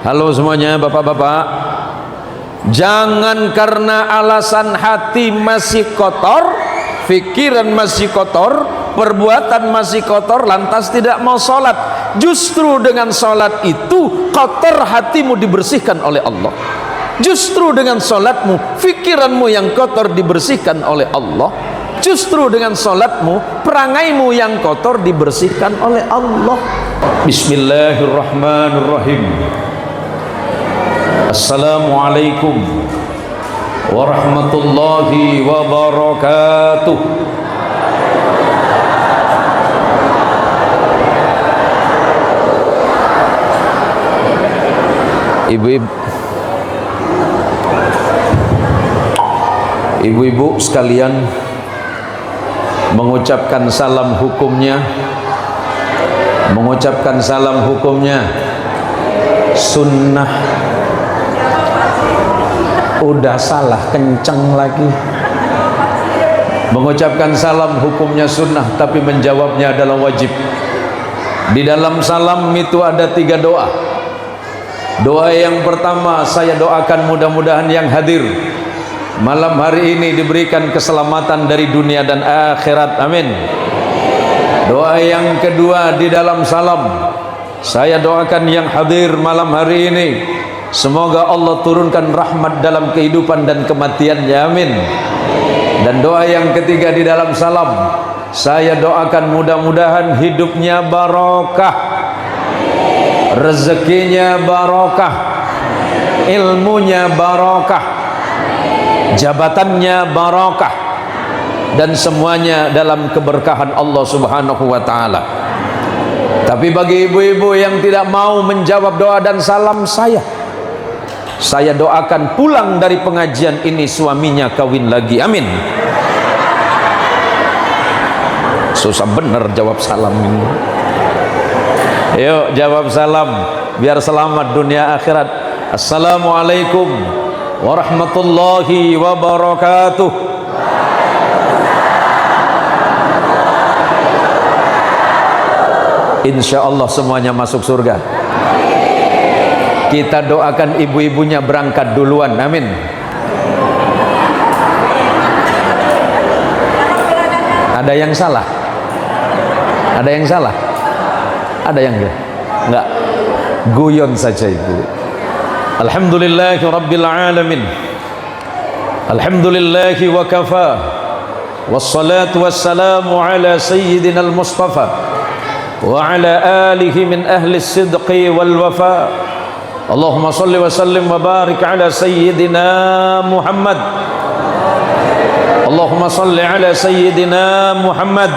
Halo semuanya, bapak-bapak, jangan karena alasan hati masih kotor, pikiran masih kotor, perbuatan masih kotor lantas tidak mau sholat. Justru dengan sholat itu kotor hatimu dibersihkan oleh Allah. Justru dengan sholatmu pikiranmu yang kotor dibersihkan oleh Allah. Justru dengan sholatmu perangaimu yang kotor dibersihkan oleh Allah. Bismillahirrahmanirrahim. Assalamualaikum warahmatullahi wabarakatuh. Ibu-ibu sekalian, mengucapkan salam hukumnya, sunnah. Udah salah kenceng lagi. Mengucapkan salam hukumnya sunnah, tapi menjawabnya adalah wajib. Di dalam salam itu ada 3 doa. Doa yang pertama, saya doakan mudah-mudahan yang hadir malam hari ini diberikan keselamatan dari dunia dan akhirat, amin. Doa yang kedua di dalam salam, saya doakan yang hadir malam hari ini semoga Allah turunkan rahmat dalam kehidupan dan kematiannya, amin. Dan doa yang ketiga di dalam salam, saya doakan mudah-mudahan hidupnya barokah, rezekinya barokah, ilmunya barokah, jabatannya barokah, dan semuanya dalam keberkahan Allah Subhanahu wa ta'ala. Tapi bagi ibu-ibu yang tidak mau menjawab doa dan salam saya doakan pulang dari pengajian ini suaminya kawin lagi, amin. Susah bener jawab salam ini. Yuk jawab salam biar selamat dunia akhirat. Assalamualaikum warahmatullahi wabarakatuh. Insya Allah semuanya masuk surga. Kita doakan ibu-ibunya berangkat duluan, amin. Ada yang salah? Ada yang salah? Ada yang enggak? Guyon saja ibu. Alhamdulillahi rabbil alamin. Alhamdulillahi wa kafa. Wassalatu wassalamu ala sayyidina al-mustafa wa ala alihi min ahli as-sidqi wal wafa. Allahumma salli wa sallim wa barik ala sayyidina Muhammad. Allahumma salli ala sayyidina Muhammad.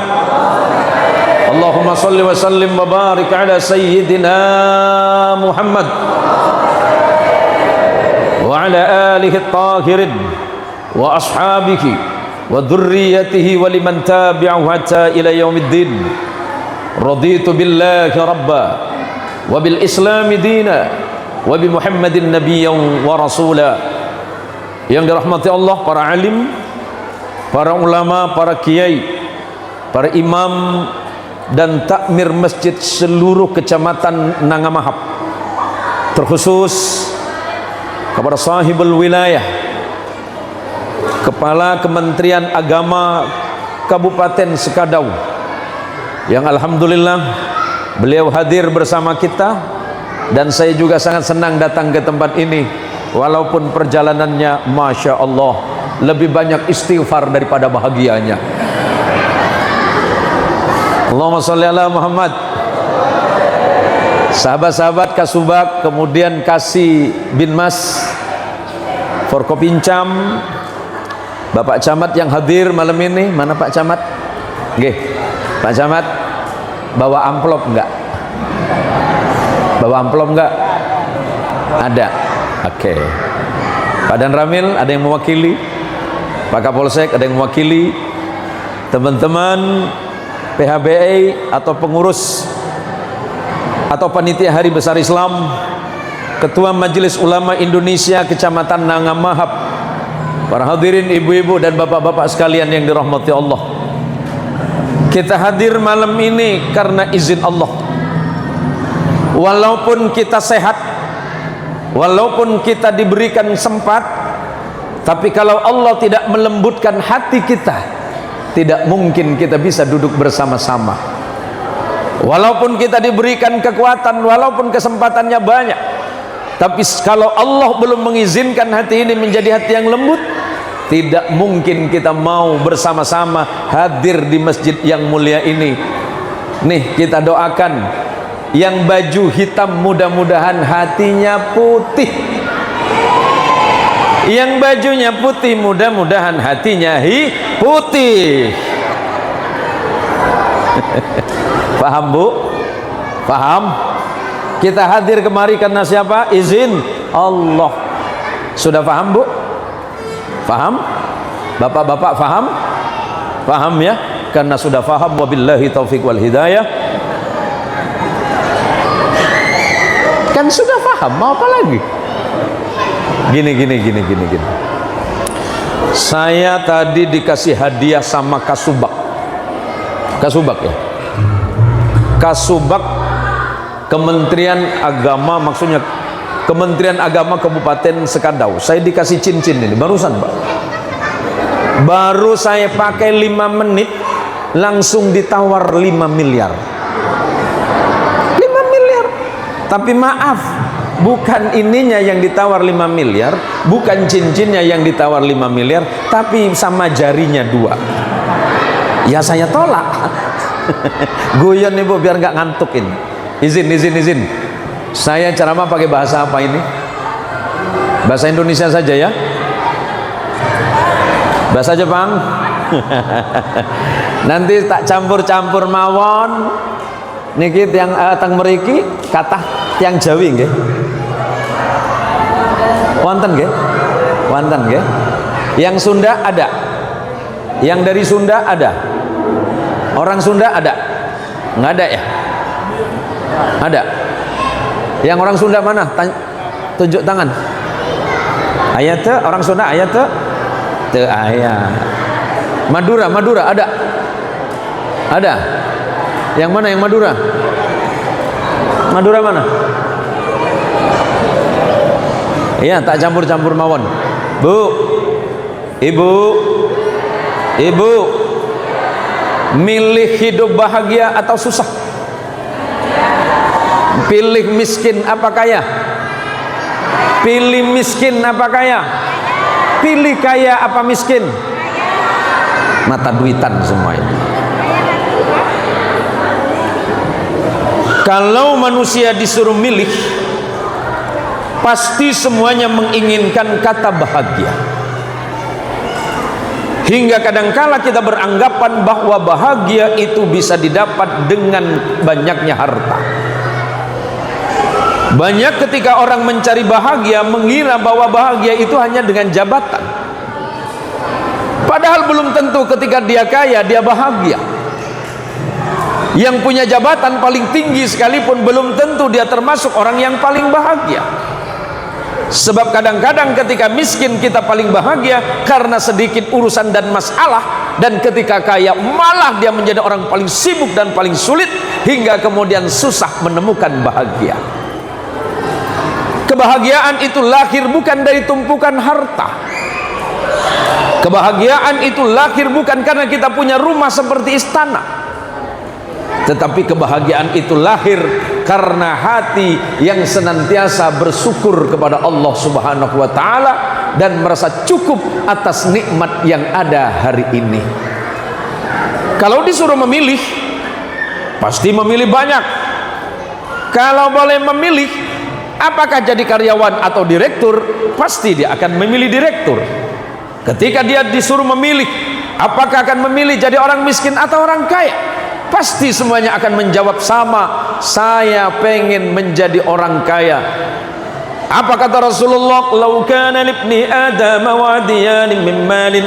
Allahumma salli wa sallim wa barik ala sayyidina Muhammad wa ala alihi at-tahirin wa ashabihi wa dhurriyyatihi wa liman tabi'ahu hatta ila yaumiddin. Raditu billahi rabba wa bil islami dina wa bi Muhammadin nabiyyan wa rasula. Yang dirahmati Allah, para alim, para ulama, para kiai, para imam dan takmir masjid seluruh kecamatan Nangamahap, terkhusus kepada sahibul wilayah, kepala Kementerian Agama Kabupaten Sekadau, yang alhamdulillah beliau hadir bersama kita. Dan saya juga sangat senang datang ke tempat ini, walaupun perjalanannya Masya Allah lebih banyak istighfar daripada bahagianya. Allahumma sholli ala Muhammad. Sahabat-sahabat Kasubag, kemudian Kasih bin Mas, Forkopincam, Bapak Camat yang hadir malam ini. Mana Pak Camat? Nggih, Pak Camat bawa amplop enggak? Bawa amplop enggak? Ada. Oke. Pak Dan Ramil ada yang mewakili, Pak Kapolsek ada yang mewakili, teman-teman PHBI atau pengurus atau panitia Hari Besar Islam, Ketua Majelis Ulama Indonesia Kecamatan Nangamahap, para hadirin ibu-ibu dan bapak-bapak sekalian yang dirahmati Allah. Kita hadir malam ini karena izin Allah. Walaupun kita sehat, Walaupun kita diberikan sempat, tapi kalau Allah tidak melembutkan hati kita, tidak mungkin kita bisa duduk bersama-sama. Walaupun kita diberikan kekuatan, walaupun kesempatannya banyak, tapi kalau Allah belum mengizinkan hati ini menjadi hati yang lembut, tidak mungkin kita mau bersama-sama hadir di masjid yang mulia ini. Nih, kita doakan yang baju hitam mudah-mudahan hatinya putih, yang bajunya putih mudah-mudahan hatinya putih. Paham Bu? Paham? Kita hadir kemari karena siapa? Izin Allah. Sudah paham Bu? Paham? Bapak-bapak paham? Paham ya? Karena sudah paham, wabillahi taufik wal hidayah. Kan sudah paham, mau apa lagi? Gini. Saya tadi dikasih hadiah sama Kasubag. Kasubag ya? Kasubag Kementerian Agama, maksudnya Kementerian Agama Kabupaten Sekadau. Saya dikasih cincin ini barusan Pak. Baru saya pakai 5 menit langsung ditawar 5 miliar. 5 miliar. Tapi maaf, bukan ininya yang ditawar 5 miliar, bukan cincinnya yang ditawar 5 miliar, tapi sama jarinya 2. Ya saya tolak. Guyon ibu biar nggak ngantukin. Izin. Saya ceramah pakai bahasa apa ini? Bahasa Indonesia saja ya. Bahasa Jepang. Nanti tak campur-campur mawon. Niki tiang teng mriki kathah tiang Jawi nggih. Wonten nggih? Wonten nggih. Yang Sunda ada. Yang dari Sunda ada. Orang Sunda ada? Nggak ada ya? Ada. Yang orang Sunda mana? Tunjuk tangan. Ayat tuh orang Sunda ayat tuh. Tuh ayat. Madura ada. Ada. Yang mana yang Madura? Madura mana? Iya, tak campur-campur mawon. Bu. Ibu. Milih hidup bahagia atau susah? Pilih miskin apa kaya? Pilih miskin apa kaya? Pilih kaya apa miskin? Mata duitan semua ini. Kalau manusia disuruh milih, pasti semuanya menginginkan kata bahagia. Hingga kadangkala kita beranggapan bahwa bahagia itu bisa didapat dengan banyaknya harta. Banyak ketika orang mencari bahagia mengira bahwa bahagia itu hanya dengan jabatan. Padahal belum tentu ketika dia kaya dia bahagia. Yang punya jabatan paling tinggi sekalipun belum tentu dia termasuk orang yang paling bahagia. Sebab kadang-kadang ketika miskin kita paling bahagia karena sedikit urusan dan masalah, dan ketika kaya malah dia menjadi orang paling sibuk dan paling sulit hingga kemudian susah menemukan bahagia. Kebahagiaan itu lahir bukan dari tumpukan harta. Kebahagiaan itu lahir bukan karena kita punya rumah seperti istana, tetapi kebahagiaan itu lahir karena hati yang senantiasa bersyukur kepada Allah Subhanahu wa Ta'ala dan merasa cukup atas nikmat yang ada hari ini. Kalau disuruh memilih, pasti memilih banyak. Kalau boleh memilih, apakah jadi karyawan atau direktur, pasti dia akan memilih direktur. Ketika dia disuruh memilih, apakah akan memilih jadi orang miskin atau orang kaya, pasti semuanya akan menjawab sama, saya pengen menjadi orang kaya. Apa kata Rasulullah? "Lau kana libni Adam wadiyan min malin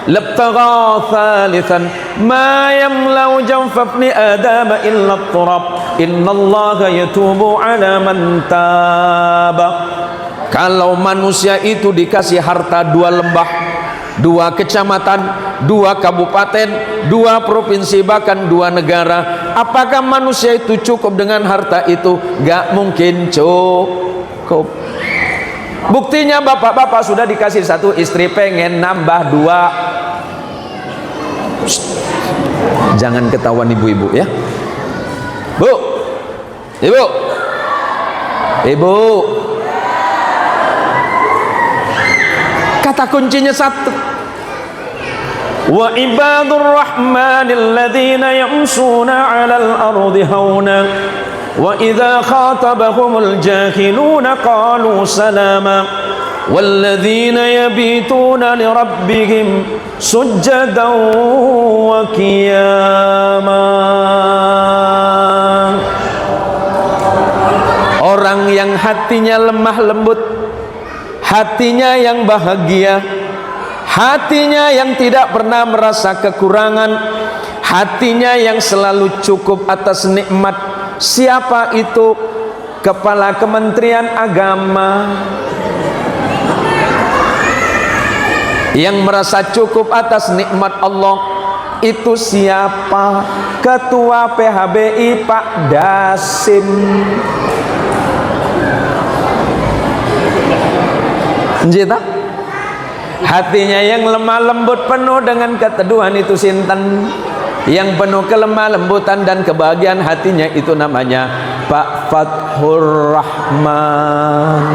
labtagha thalithan ma yamlau jawfa ibni Adam illa turab innallaha yatubu ala man taba." Kalau manusia itu dikasih harta 2 lembah, 2 kecamatan, 2 kabupaten, 2 provinsi, bahkan 2 negara, apakah manusia itu cukup dengan harta itu? Gak mungkin cukup. Buktinya bapak-bapak sudah dikasih 1 istri, pengen nambah 2. Jangan ketahuan ibu-ibu ya. Bu, ibu, ibu, kata kuncinya 1. Wa ibadur rahmanil ladzina yamshuna 'alal ardi hauna wa idza khatabahumul jahiluna qalu salama walladzina yabituna lirabbihim sujjadan wa qiyama. Orang yang hatinya lemah lembut, hatinya yang bahagia, hatinya yang tidak pernah merasa kekurangan, hatinya yang selalu cukup atas nikmat. Siapa itu? Kepala Kementerian Agama yang merasa cukup atas nikmat Allah. Itu siapa? Ketua PHBI Pak Dasim. Njita? Hatinya yang lemah lembut penuh dengan keteduhan itu sinten? Yang penuh kelemah lembutan dan kebahagiaan hatinya itu namanya Pak Fathur Rahman.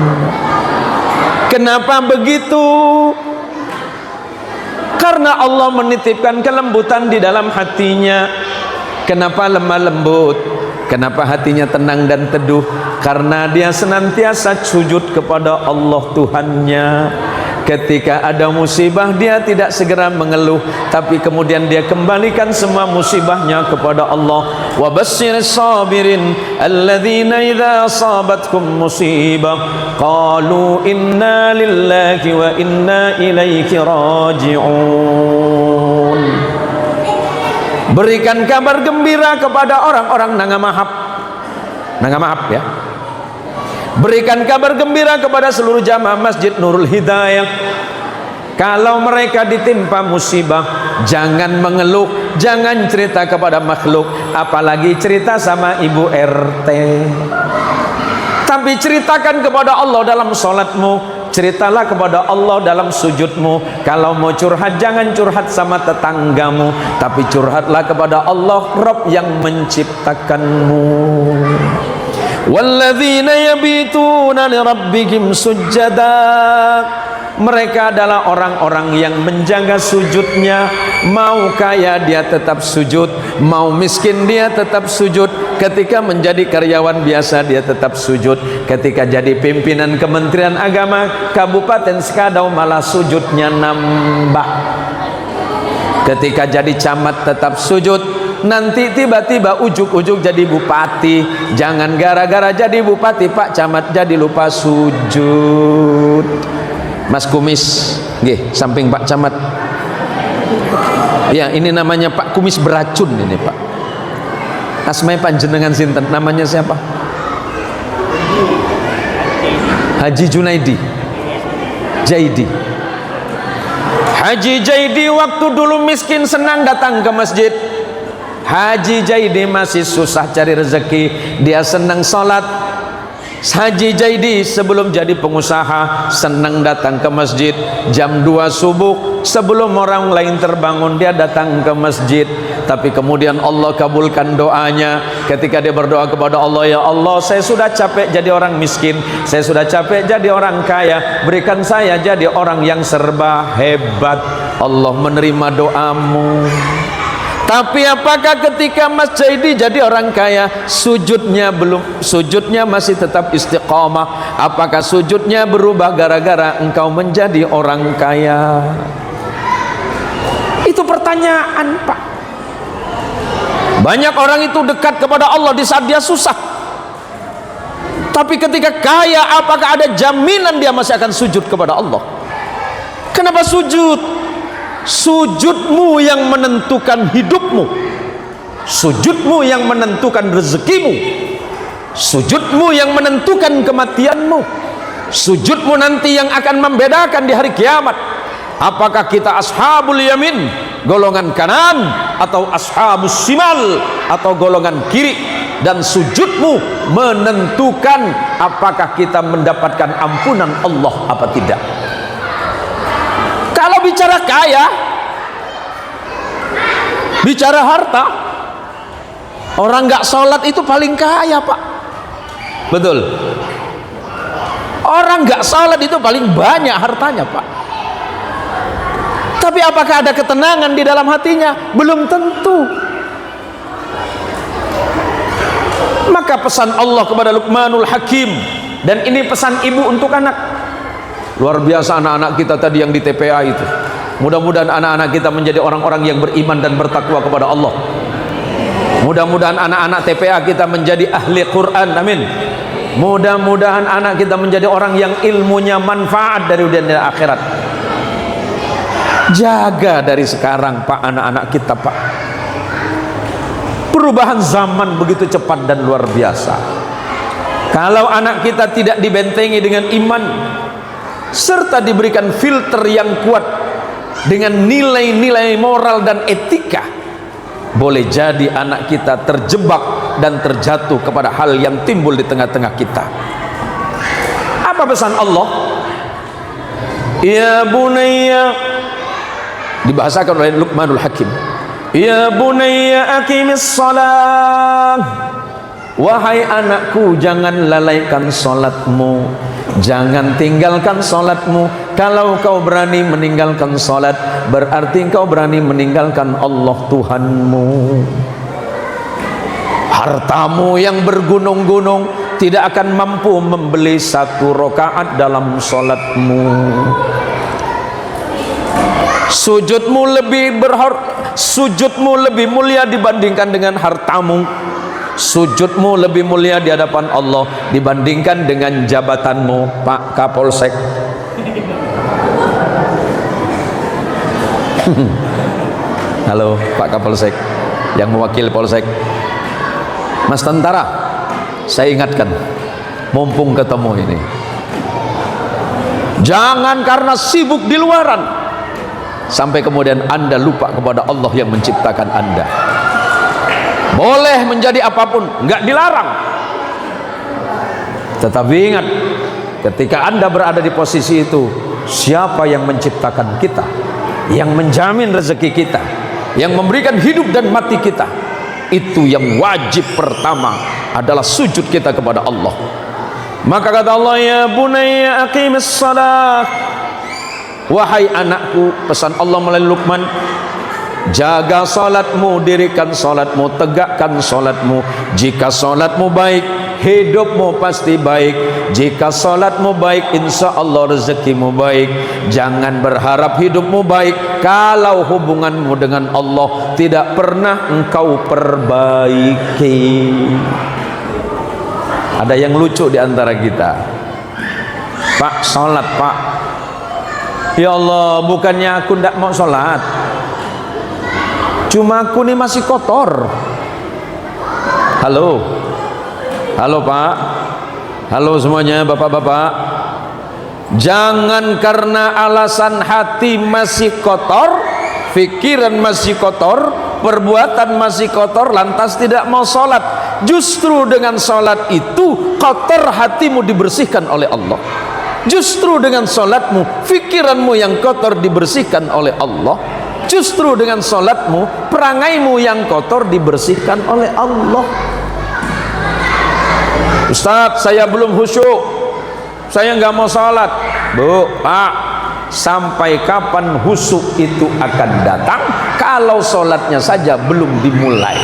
Kenapa begitu? Karena Allah menitipkan kelembutan di dalam hatinya. Kenapa lemah lembut? Kenapa hatinya tenang dan teduh? Karena dia senantiasa sujud kepada Allah Tuhannya. Ketika ada musibah, dia tidak segera mengeluh, tapi kemudian dia kembalikan semua musibahnya kepada Allah. Wa basyyiris sabirin alladzina idza asabatkum musibah qalu inna lillahi wa inna ilaihi raji'un. Berikan kabar gembira kepada orang-orang nangamahap ya. Berikan kabar gembira kepada seluruh jamaah Masjid Nurul Hidayah. Kalau mereka ditimpa musibah, jangan mengeluh, jangan cerita kepada makhluk, apalagi cerita sama ibu RT. Tapi ceritakan kepada Allah dalam sholatmu, ceritalah kepada Allah dalam sujudmu. Kalau mau curhat, jangan curhat sama tetanggamu, tapi curhatlah kepada Allah, Rabb yang menciptakanmu. Walladzina yabituna lirabbihim sujjada. Mereka adalah orang-orang yang menjaga sujudnya. Mau kaya dia tetap sujud, mau miskin dia tetap sujud. Ketika menjadi karyawan biasa dia tetap sujud. Ketika jadi pimpinan Kementerian Agama Kabupaten Sekadau malah sujudnya nambah. Ketika jadi camat tetap sujud. Nanti tiba-tiba ujuk-ujuk jadi bupati. Jangan gara-gara jadi bupati Pak Camat jadi lupa sujud. Mas Kumis, nggih, samping Pak Camat. Ya, ini namanya Pak Kumis beracun ini, Pak. Asmai panjenengan sinten? Namanya siapa? Haji Junaidi. Jaidi. Haji Jaidi waktu dulu miskin senang datang ke masjid. Haji Jaidi masih susah cari rezeki, dia senang sholat. Haji Jaidi sebelum jadi pengusaha senang datang ke masjid. Jam 2 subuh sebelum orang lain terbangun dia datang ke masjid. Tapi kemudian Allah kabulkan doanya. Ketika dia berdoa kepada Allah, ya Allah, saya sudah capek jadi orang miskin, saya sudah capek jadi orang kaya, berikan saya jadi orang yang serba hebat. Allah menerima doamu. Tapi apakah ketika Mas Jaidi jadi orang kaya, sujudnya masih tetap istiqamah? Apakah sujudnya berubah gara-gara engkau menjadi orang kaya? Itu pertanyaan, Pak. Banyak orang itu dekat kepada Allah di saat dia susah. Tapi ketika kaya, apakah ada jaminan dia masih akan sujud kepada Allah? Kenapa sujud? Sujudmu yang menentukan hidupmu, sujudmu yang menentukan rezekimu, sujudmu yang menentukan kematianmu, sujudmu nanti yang akan membedakan di hari kiamat. Apakah kita ashabul yamin, golongan kanan, atau ashabus simal, atau golongan kiri? dan sujudmu menentukan apakah kita mendapatkan ampunan Allah apa tidak. Kalau bicara kaya, bicara harta, orang nggak sholat itu paling kaya, Pak. Betul. Orang nggak sholat itu paling banyak hartanya, Pak. Tapi apakah ada ketenangan di dalam hatinya? Belum tentu. Maka pesan Allah kepada Luqmanul Hakim, dan ini pesan ibu untuk anak. Luar biasa anak-anak kita tadi yang di TPA itu. Mudah-mudahan anak-anak kita menjadi orang-orang yang beriman dan bertakwa kepada Allah. Mudah-mudahan anak-anak TPA kita menjadi ahli Quran. Amin. Mudah-mudahan anak kita menjadi orang yang ilmunya manfaat dari dunia dan akhirat. Jaga dari sekarang, Pak, anak-anak kita, Pak. Perubahan zaman begitu cepat dan luar biasa. Kalau anak kita tidak dibentengi dengan iman serta diberikan filter yang kuat dengan nilai-nilai moral dan etika, boleh jadi anak kita terjebak dan terjatuh kepada hal yang timbul di tengah-tengah kita. Apa pesan Allah? Ya bunayya, dibahasakan oleh Luqmanul Hakim. Ya bunayya aqimis shalah. Wahai anakku, jangan lalaikan salatmu, jangan tinggalkan salatmu. Kalau kau berani meninggalkan salat, berarti kau berani meninggalkan Allah Tuhanmu. Hartamu yang bergunung-gunung tidak akan mampu membeli 1 rakaat dalam salatmu. Sujudmu lebih mulia dibandingkan dengan hartamu. Sujudmu lebih mulia di hadapan Allah dibandingkan dengan jabatanmu, Pak Kapolsek. Halo Pak Kapolsek yang mewakili Polsek. Mas Tentara, saya ingatkan, mumpung ketemu ini, jangan karena sibuk di luaran sampai kemudian Anda lupa kepada Allah yang menciptakan Anda. Boleh menjadi apapun, nggak dilarang. Tetapi ingat, ketika Anda berada di posisi itu, siapa yang menciptakan kita, yang menjamin rezeki kita, yang memberikan hidup dan mati kita? Itu yang wajib pertama adalah sujud kita kepada Allah. Maka kata Allah, ya bunayya aqimis shalah. Wahai anakku, pesan Allah melalui Luqman, jaga salatmu, dirikan salatmu, tegakkan salatmu. Jika salatmu baik, hidupmu pasti baik. Jika salatmu baik, insya Allah rezekimu baik. Jangan berharap hidupmu baik kalau hubunganmu dengan Allah tidak pernah engkau perbaiki. Ada yang lucu di antara kita, Pak, salat Pak. Ya Allah, bukannya aku tidak mau salat, cuma aku ini masih kotor. Halo, halo Pak, halo semuanya, bapak-bapak. Jangan karena alasan hati masih kotor, pikiran masih kotor, perbuatan masih kotor, lantas tidak mau sholat. Justru dengan sholat itu kotor hatimu dibersihkan oleh Allah. Justru dengan sholatmu, pikiranmu yang kotor dibersihkan oleh Allah. Justru dengan sholatmu, perangaimu yang kotor dibersihkan oleh Allah. Ustaz, saya belum khusyuk, saya nggak mau sholat. Bu, Pak, sampai kapan khusyuk itu akan datang kalau sholatnya saja belum dimulai?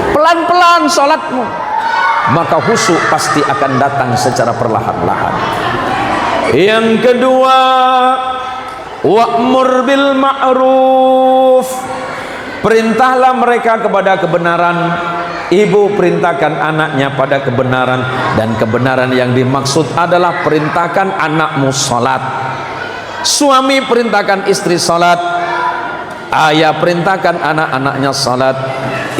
Pelan-pelan sholatmu, maka khusyuk pasti akan datang secara perlahan-lahan. Yang kedua, wa'mur bil ma'ruf, perintahlah mereka kepada kebenaran. Ibu perintahkan anaknya pada kebenaran, dan kebenaran yang dimaksud adalah perintahkan anakmu salat. Suami perintahkan istri salat, ayah perintahkan anak-anaknya salat,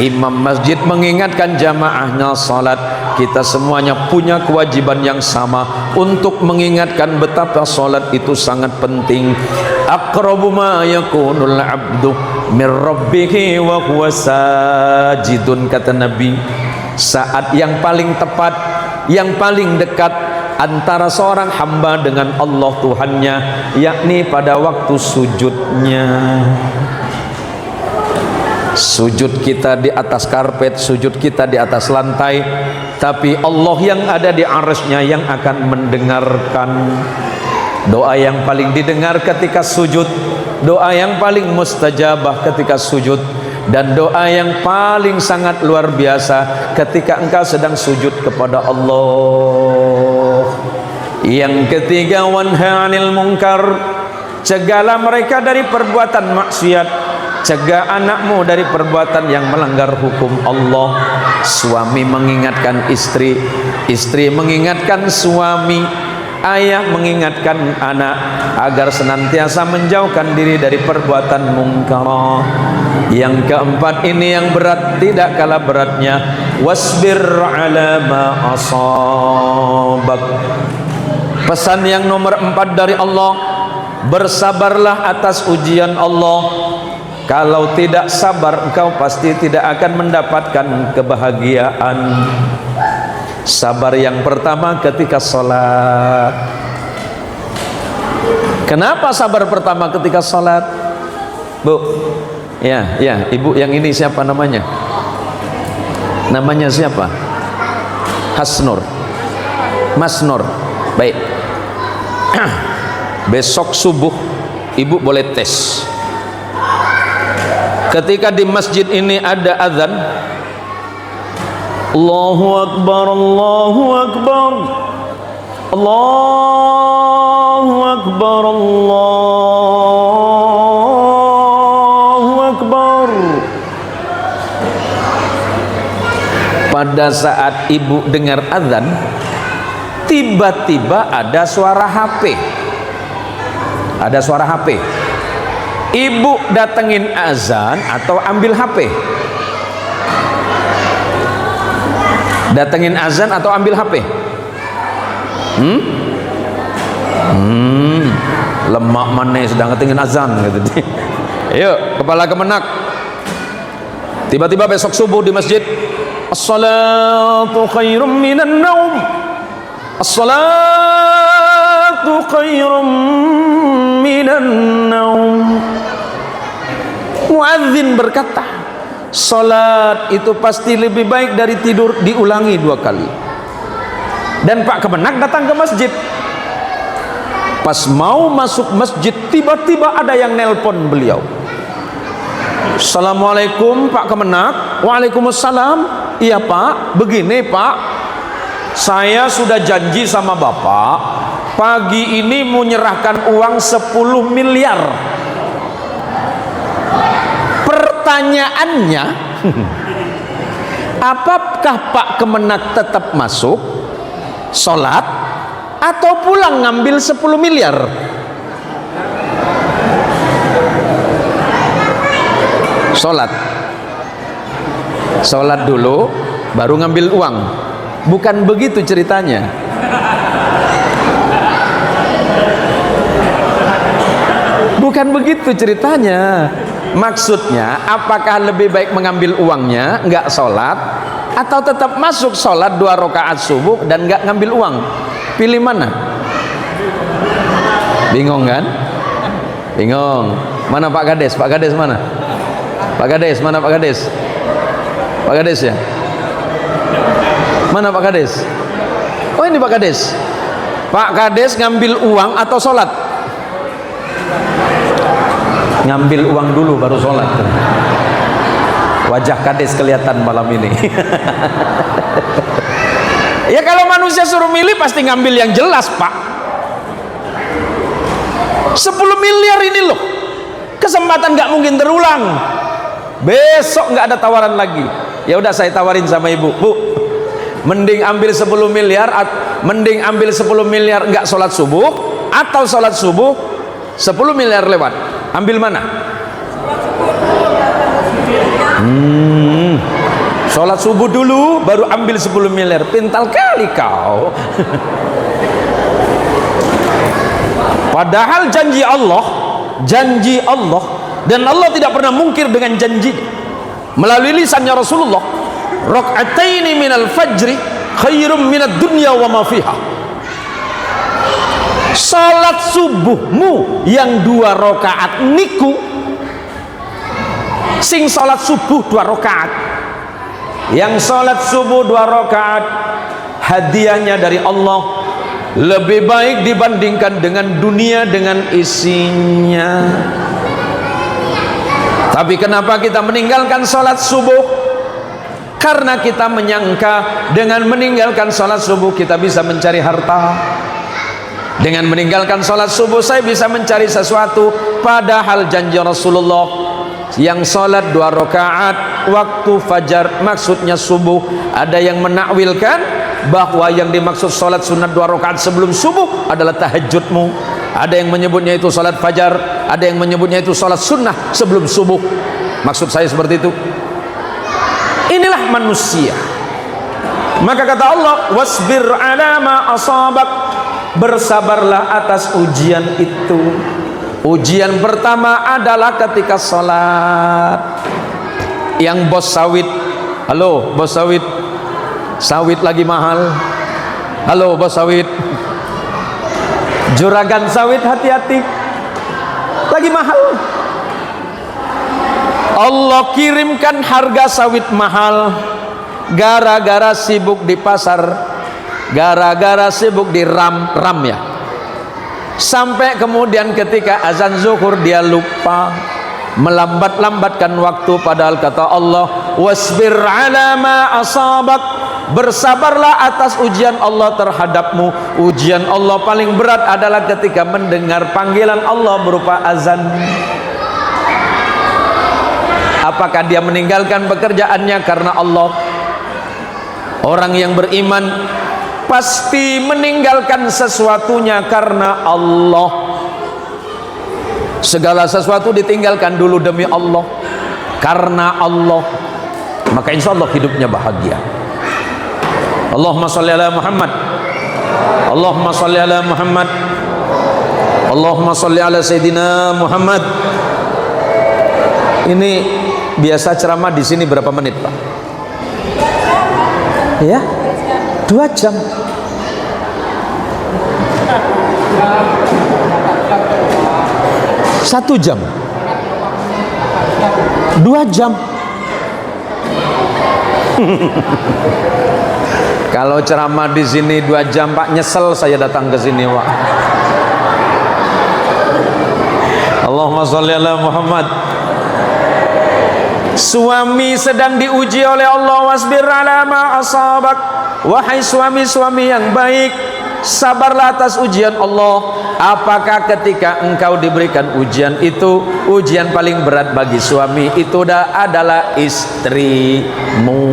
imam masjid mengingatkan jamaahnya salat. Kita semuanya punya kewajiban yang sama untuk mengingatkan betapa salat itu sangat penting. aqrabu ma yakunul abdu min rabbihi wa huwa sajidun, kata Nabi, saat yang paling tepat, yang paling dekat antara seorang hamba dengan Allah Tuhannya, yakni pada waktu sujudnya. Sujud kita di atas karpet, sujud kita di atas lantai, tapi Allah yang ada di arsy-Nya yang akan mendengarkan. Doa yang paling didengar ketika sujud, doa yang paling mustajabah ketika sujud, dan doa yang paling sangat luar biasa ketika engkau sedang sujud kepada Allah. Yang ketiga, wanha 'anil munkar, cegahlah mereka dari perbuatan maksiat, cegah anakmu dari perbuatan yang melanggar hukum Allah. Suami mengingatkan istri, istri mengingatkan suami, ayah mengingatkan anak agar senantiasa menjauhkan diri dari perbuatan mungkar. Yang keempat ini yang berat, tidak kalah beratnya, wasbir 'ala ma asabak. Pesan yang nomor 4 dari Allah, bersabarlah atas ujian Allah. Kalau tidak sabar, engkau pasti tidak akan mendapatkan kebahagiaan. Sabar yang pertama ketika sholat. Kenapa sabar pertama ketika sholat, Bu? Ya, ya, ibu yang ini siapa namanya? Namanya siapa? Hasnur, Mas Nur. Baik. Besok subuh ibu boleh tes. Ketika di masjid ini ada azan, Allahu Akbar, Allahu Akbar, Allahu Akbar, Allahu Akbar. Pada saat ibu dengar azan, tiba-tiba ada suara HP. Ada suara HP. Ibu datengin azan atau ambil HP? Datengin azan atau ambil HP? Lemak mana sedang datengin azan gitu. Ayo, kepala kemenak. Tiba-tiba besok subuh di masjid, as-salatu khairum minan naum, as-salatu khairum minan naum. Muadzin berkata, salat itu pasti lebih baik dari tidur, diulangi 2 kali. Dan Pak Kemenak datang ke masjid. Pas mau masuk masjid, tiba-tiba ada yang nelpon beliau. Assalamualaikum Pak Kemenak. Waalaikumsalam. Iya Pak, begini Pak, saya sudah janji sama Bapak, pagi ini mau menyerahkan uang 10 miliar. Pertanyaannya, apakah Pak Kemenak tetap masuk sholat atau pulang ngambil 10 miliar? Sholat. Sholat dulu baru ngambil uang. Bukan begitu ceritanya. Bukan begitu ceritanya. Maksudnya, apakah lebih baik mengambil uangnya, nggak sholat, atau tetap masuk sholat 2 rakaat subuh dan nggak ngambil uang? Pilih mana? Bingung kan? Bingung. Mana Pak Kades? Pak Kades mana? Pak Kades, mana Pak Kades? Pak Kades ya? Mana Pak Kades? Oh ini Pak Kades. Pak Kades ngambil uang atau sholat? Ngambil uang dulu baru sholat. Wajah Kades kelihatan malam ini. Ya kalau manusia suruh milih pasti ngambil yang jelas Pak. 10 miliar ini loh, kesempatan nggak mungkin terulang. Besok nggak ada tawaran lagi. Ya udah saya tawarin sama ibu, Bu, mending ambil 10 miliar, mending ambil 10 miliar nggak sholat subuh, atau sholat subuh 10 miliar lewat. Ambil mana? Sholat subuh dulu baru ambil 10 miliar. Pintal kali kau. Padahal janji Allah, janji Allah, dan Allah tidak pernah mungkir dengan janji. Melalui lisannya Rasulullah, rakaataini minal fajri khairum minad dunya wa ma fiha. Salat subuhmu yang 2 rakaat niku, sing salat subuh 2 rakaat, yang salat subuh 2 rakaat, hadiahnya dari Allah lebih baik dibandingkan dengan dunia dengan isinya. Tapi kenapa kita meninggalkan salat subuh? Karena kita menyangka dengan meninggalkan salat subuh kita bisa mencari harta. Dengan meninggalkan salat subuh saya bisa mencari sesuatu. Padahal janji Rasulullah, yang salat 2 rakaat waktu fajar maksudnya subuh. Ada yang menakwilkan bahwa yang dimaksud salat sunat 2 rakaat sebelum subuh adalah tahajudmu. Ada yang menyebutnya itu salat fajar, ada yang menyebutnya itu salat sunnah sebelum subuh. Maksud saya seperti itu. Inilah manusia. Maka kata Allah, wasbir ala ma asabak, bersabarlah atas ujian itu. Ujian pertama adalah ketika salat. Yang bos sawit, halo bos sawit, sawit lagi mahal. Halo bos sawit, juragan sawit, hati-hati, lagi mahal. Allah kirimkan harga sawit mahal gara-gara sibuk di pasar, gara-gara sibuk di ram ya. Sampai kemudian ketika azan zuhur dia lupa, melambat-lambatkan waktu. Padahal kata Allah, wasbir ala ma asabak, bersabarlah atas ujian Allah terhadapmu. Ujian Allah paling berat adalah ketika mendengar panggilan Allah berupa azan. Apakah dia meninggalkan pekerjaannya karena Allah? Orang yang beriman pasti meninggalkan sesuatunya karena Allah. Segala sesuatu ditinggalkan dulu demi Allah, karena Allah, maka insya Allah hidupnya bahagia. Allahumma salli ala Muhammad, Allahumma salli ala Muhammad, Allahumma salli ala Sayyidina Muhammad. Ini biasa ceramah di sini berapa menit, Pak? Ya, 2 jam. Satu jam, 2 jam. Kalau ceramah di sini 2 jam, Pak, nyesel saya datang ke sini, Pak. Allahumma sholli ala Muhammad. Suami sedang diuji oleh Allah, wasbir ala ma asabak. Wahai suami-suami yang baik, sabarlah atas ujian Allah. Apakah ketika engkau diberikan ujian itu, ujian paling berat bagi suami itu adalah istrimu?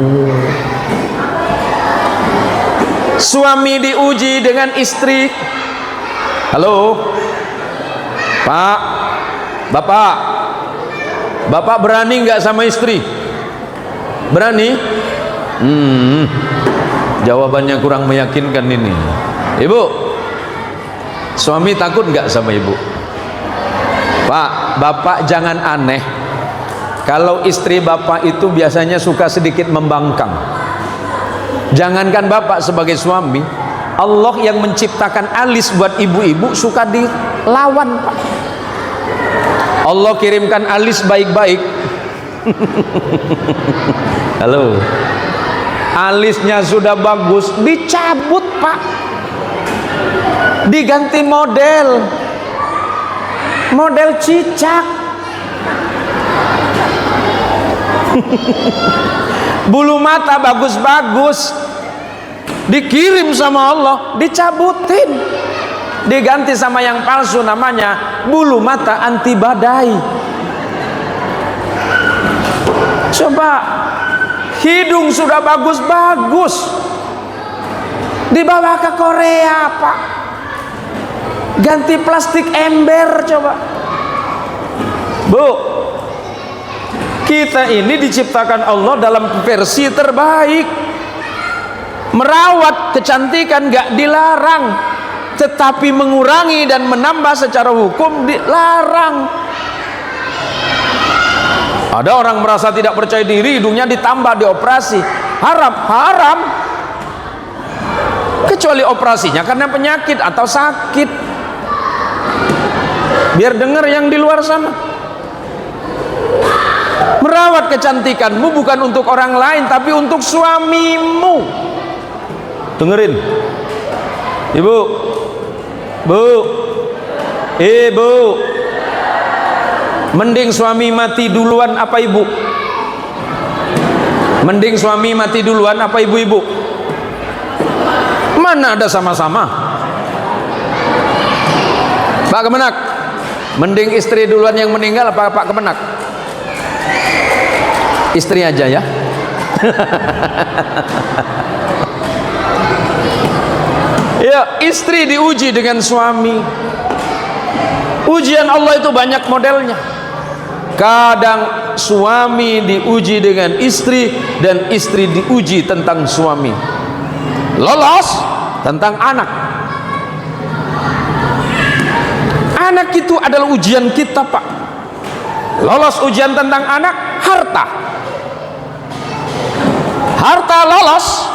Suami diuji dengan istri. Halo Pak, Bapak, Bapak berani nggak sama istri? Berani? Jawabannya kurang meyakinkan ini. Ibu, suami takut nggak sama ibu? Pak, Bapak jangan aneh. Kalau istri Bapak itu biasanya suka sedikit membangkang. Jangankan Bapak sebagai suami, Allah yang menciptakan alis buat ibu-ibu suka dilawan, Pak. Allah kirimkan alis baik-baik. Halo, alisnya sudah bagus, dicabut, Pak, diganti model cicak. Bulu mata bagus-bagus dikirim sama Allah, dicabutin, diganti sama yang palsu, namanya bulu mata anti badai. Coba, hidung sudah bagus-bagus dibawa ke Korea, Pak, ganti plastik ember. Coba, Bu, kita ini diciptakan Allah dalam versi terbaik. Merawat kecantikan gak dilarang, tetapi mengurangi dan menambah secara hukum dilarang. Ada orang merasa tidak percaya diri, hidungnya ditambah, dioperasi. Haram. Kecuali operasinya karena penyakit atau sakit. Biar dengar yang di luar sana. Merawat kecantikanmu bukan untuk orang lain, tapi untuk suamimu. Dengerin, ibu, mending suami mati duluan apa ibu? Mending suami mati duluan apa ibu-ibu? Mana ada sama-sama? Pak Kemenak, mending istri duluan yang meninggal apa Pak Kemenak? Istri aja ya. Ya, istri diuji dengan suami. Ujian Allah itu banyak modelnya. Kadang suami diuji dengan istri, dan istri diuji tentang suami. Lolos tentang anak. Anak itu adalah ujian kita, Pak. Lolos ujian tentang anak, harta lolos,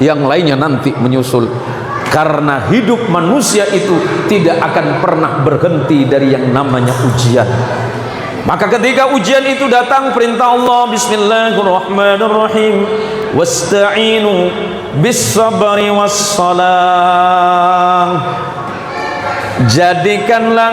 yang lainnya nanti menyusul. Karena hidup manusia itu tidak akan pernah berhenti dari yang namanya ujian. Maka ketika ujian itu datang, perintah Allah, bismillahirrahmanirrahim, wasta'inu bis-sabri was-salam. Jadikanlah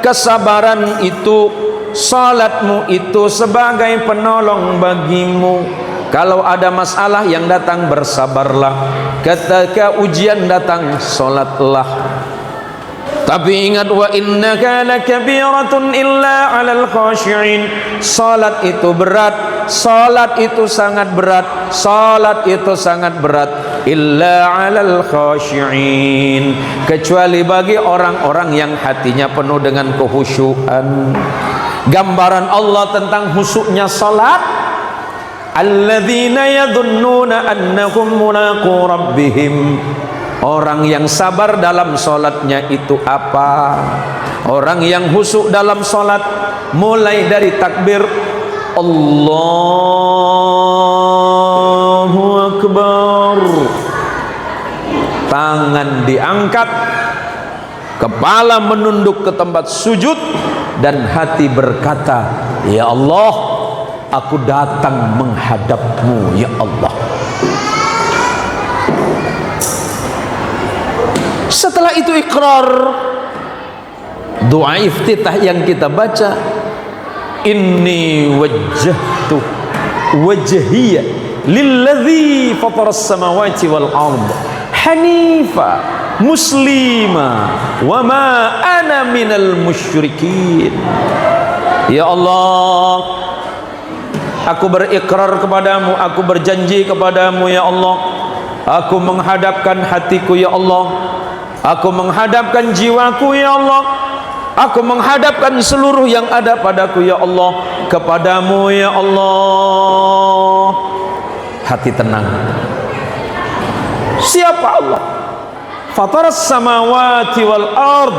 kesabaran itu, salatmu itu sebagai penolong bagimu. Kalau ada masalah yang datang, bersabarlah. Ketika ujian datang, salatlah. Tapi ingat, wa innaka lakabiratun illa 'alal khashi'in. Salat itu berat, salat itu sangat berat, salat itu sangat berat. Illa 'alal khashi'in, kecuali bagi orang-orang yang hatinya penuh dengan kehusyuan. Gambaran Allah tentang khusyuknya salat, alladzina yadhunnuna annahum mulaqu rabbihim. Orang yang sabar dalam salatnya itu apa? Orang yang khusyuk dalam salat, mulai dari takbir Allahu Akbar, tangan diangkat, kepala menunduk ke tempat sujud, dan hati berkata, ya Allah, aku datang menghadapmu, ya Allah. Setelah itu ikrar, doa iftitah yang kita baca, inni wajjahtu wajhiya lilladzi fataras samawati wal ard hanifa muslima wa ma ana minal musyrikin. Ya Allah, aku berikrar kepadamu, aku berjanji kepadamu, ya Allah, aku menghadapkan hatiku, ya Allah, aku menghadapkan jiwaku, ya Allah, aku menghadapkan seluruh yang ada padaku, ya Allah, kepadamu, ya Allah. Hati tenang. Siapa Allah? Fataras samawati wal ard,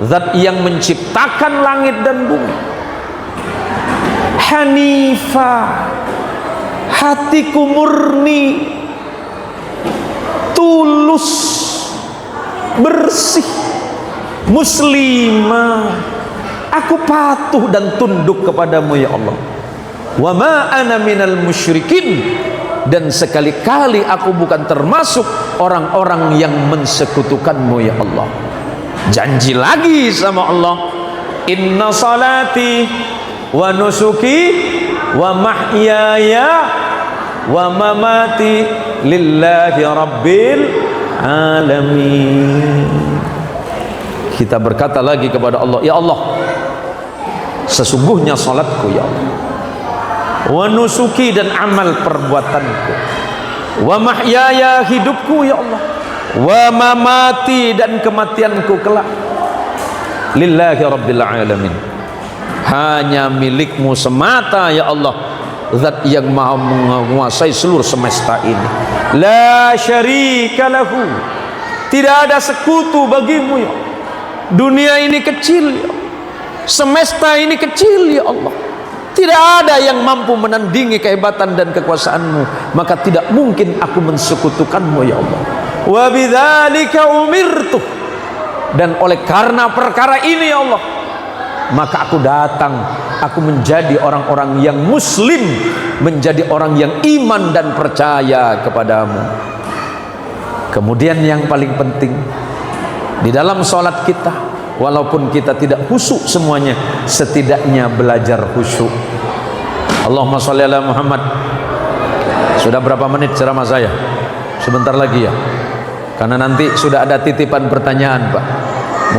zat yang menciptakan langit dan bumi. Hanifa, hatiku murni, tulus, bersih. Muslimah, aku patuh dan tunduk kepadamu, ya Allah. Wa ma ana minal musyrikin, dan sekali-kali aku bukan termasuk orang-orang yang mensekutukanmu, ya Allah. Janji lagi sama Allah, inna salati wa nusuki wa mahyaya wa mamati lillahi rabbil alamin. Kita berkata lagi kepada Allah, ya Allah, sesungguhnya salatku, ya Allah, wa nusuki, dan amal perbuatanku, wa mahyaya, hidupku, ya Allah, wa mamati, dan kematianku kelak, lillahi rabbil alamin, hanya milikmu semata, ya Allah, zat yang maha menguasai seluruh semesta ini. La syarika lahu, Tidak ada sekutu bagimu ya. Dunia ini kecil ya. Semesta ini kecil ya Allah. Tidak ada yang mampu menandingi kehebatan dan kekuasaanmu, maka tidak mungkin aku mensekutukanmu ya Allah. Wa bidzalika umirtu, dan oleh karena perkara ini ya Allah, maka aku datang, aku menjadi orang-orang yang muslim, menjadi orang yang iman dan percaya kepadamu. Kemudian yang paling penting, di dalam sholat kita, walaupun kita tidak khusyuk semuanya, setidaknya belajar khusyuk. Allahumma sholli ala Muhammad. Sudah berapa menit ceramah saya? Sebentar lagi ya, karena nanti sudah ada titipan pertanyaan Pak.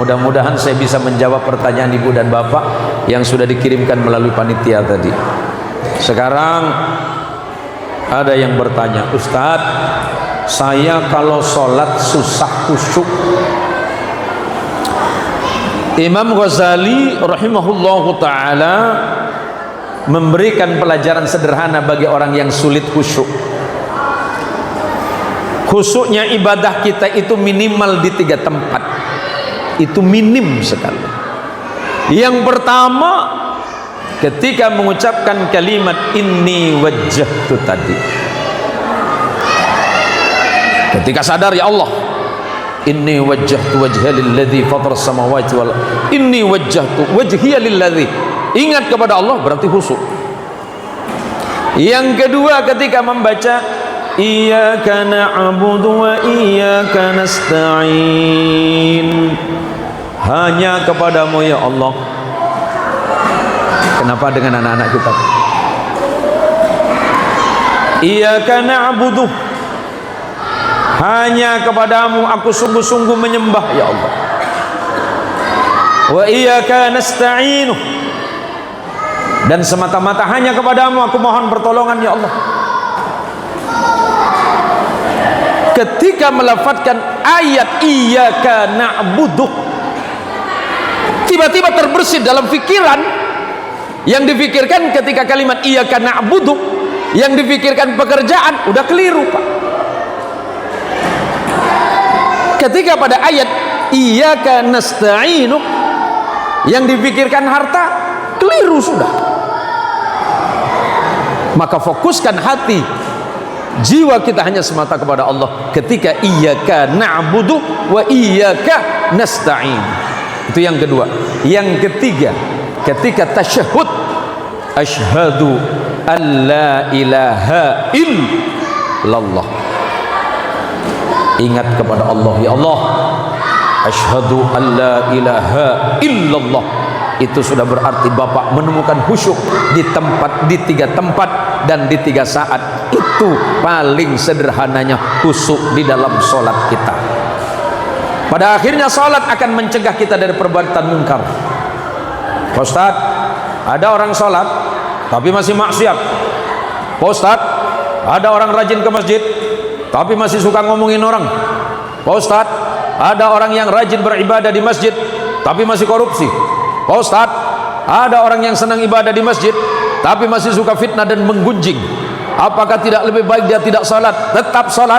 Mudah-mudahan saya bisa menjawab pertanyaan ibu dan bapak yang sudah dikirimkan melalui panitia tadi. Sekarang ada yang bertanya, Ustadz, saya kalau sholat susah khusyuk. Imam Ghazali rahimahullahu ta'ala memberikan pelajaran sederhana bagi orang yang sulit khusyuk. Khusyuknya ibadah kita itu minimal di 3 tempat. Itu minim sekali. Yang pertama, ketika mengucapkan kalimat inni wajjahtu tadi, ketika sadar ya Allah, inni wajjahtu wajhiya lilladzi fatara samawati wal inni wajjahtu wajhiya lilladzi, ingat kepada Allah berarti khusyuk. Yang kedua, ketika membaca iyyaka na'budu wa iyyaka nasta'in, hanya kepadamu ya Allah. Kenapa dengan anak-anak kita? Iyyaka na'budu, hanya kepadamu aku sungguh-sungguh menyembah ya Allah. Wa iyyaka nasta'in, dan semata-mata hanya kepadamu aku mohon pertolongan ya Allah. Ketika melafadzkan ayat iyyaka na'budu, tiba-tiba terbersit dalam pikiran, yang difikirkan ketika kalimat iyyaka na'budu, yang difikirkan pekerjaan, udah keliru Pak. Ketika pada ayat iyyaka nasta'inu, yang dipikirkan harta, keliru sudah. Maka fokuskan hati, jiwa kita hanya semata kepada Allah ketika iyyaka na'budu wa iyyaka nasta'in. Itu yang kedua. Yang ketiga, ketika tasyahud, asyhadu an la ilaha illallah, ingat kepada Allah ya Allah, asyhadu an la ilaha illallah. Itu sudah berarti Bapak menemukan khusyuk di 3 tempat dan di 3 saat. Itu paling sederhananya khusyuk di dalam sholat kita. Pada akhirnya sholat akan mencegah kita dari perbuatan mungkar. Pak Ustaz, ada orang sholat tapi masih maksiat. Pak Ustaz, ada orang rajin ke masjid tapi masih suka ngomongin orang. Pak Ustaz, ada orang yang rajin beribadah di masjid tapi masih korupsi. Pak Ustaz, ada orang yang senang ibadah di masjid tapi masih suka fitnah dan menggunjing. Apakah tidak lebih baik dia tidak salat? Tetap salat.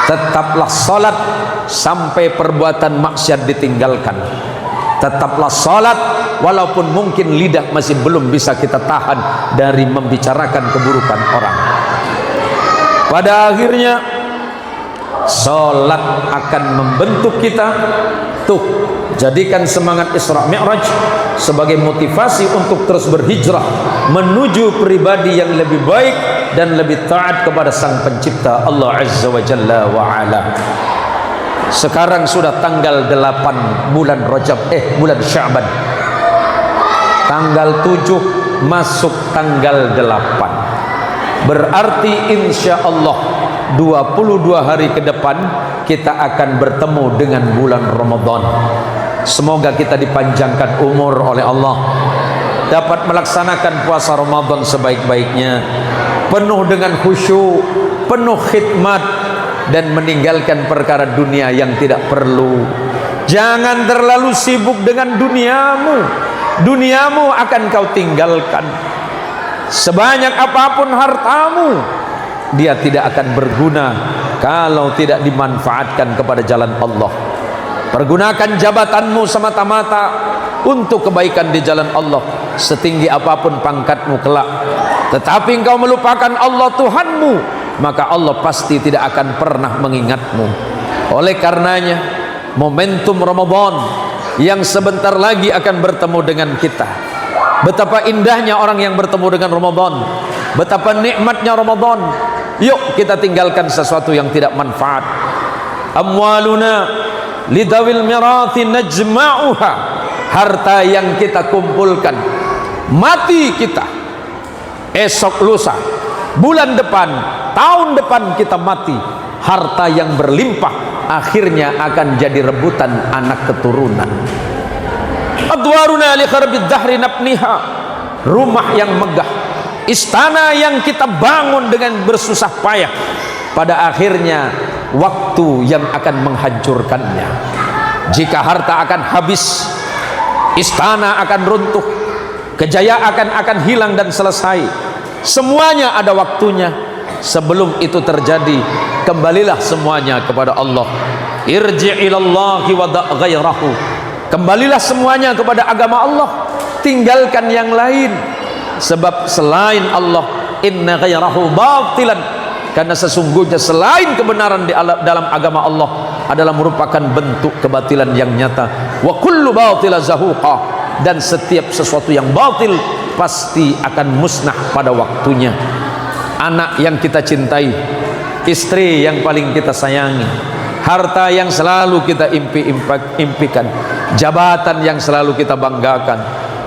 Tetaplah salat sampai perbuatan maksiat ditinggalkan. Tetaplah salat walaupun mungkin lidah masih belum bisa kita tahan dari membicarakan keburukan orang. Pada akhirnya salat akan membentuk kita. Tuh, jadikan semangat Isra Mi'raj sebagai motivasi untuk terus berhijrah menuju pribadi yang lebih baik dan lebih taat kepada Sang Pencipta Allah Azza wa Jalla wa Ala. Sekarang sudah tanggal 8 bulan Rajab, bulan Sya'ban. Tanggal 7 masuk tanggal 8. Berarti insya Allah 22 hari ke depan kita akan bertemu dengan bulan Ramadan. Semoga kita dipanjangkan umur oleh Allah, dapat melaksanakan puasa Ramadan sebaik-baiknya, penuh dengan khusyuk, penuh khidmat, dan meninggalkan perkara dunia yang tidak perlu. Jangan terlalu sibuk dengan duniamu. Duniamu akan kau tinggalkan. Sebanyak apapun hartamu, dia tidak akan berguna kalau tidak dimanfaatkan kepada jalan Allah. Pergunakan jabatanmu semata-mata untuk kebaikan di jalan Allah, setinggi apapun pangkatmu kelak. Tetapi engkau melupakan Allah Tuhanmu, maka Allah pasti tidak akan pernah mengingatmu. Oleh karenanya, momentum Ramadan yang sebentar lagi akan bertemu dengan kita, betapa indahnya orang yang bertemu dengan Ramadan, betapa nikmatnya Ramadan. Yuk kita tinggalkan sesuatu yang tidak manfaat. Amwaluna lidawil mirathi najma'uha, harta yang kita kumpulkan, mati kita, esok lusa, bulan depan, tahun depan kita mati, harta yang berlimpah akhirnya akan jadi rebutan anak keturunan. Adwaruna li kharbid dahri nabniha, rumah yang megah, istana yang kita bangun dengan bersusah payah, pada akhirnya waktu yang akan menghancurkannya. Jika harta akan habis, istana akan runtuh, kejayaan akan hilang dan selesai. Semuanya ada waktunya. Sebelum itu terjadi, kembalilah semuanya kepada Allah. Irji' ilallahi wa da' ghairahu, kembalilah semuanya kepada agama Allah, tinggalkan yang lain. Sebab selain Allah, inna ghairahu batilan, karena sesungguhnya selain kebenaran di dalam agama Allah adalah merupakan bentuk kebatilan yang nyata. Wa kullu batila zahuqa, dan setiap sesuatu yang batil pasti akan musnah pada waktunya. Anak yang kita cintai, istri yang paling kita sayangi, harta yang selalu kita impikan, jabatan yang selalu kita banggakan,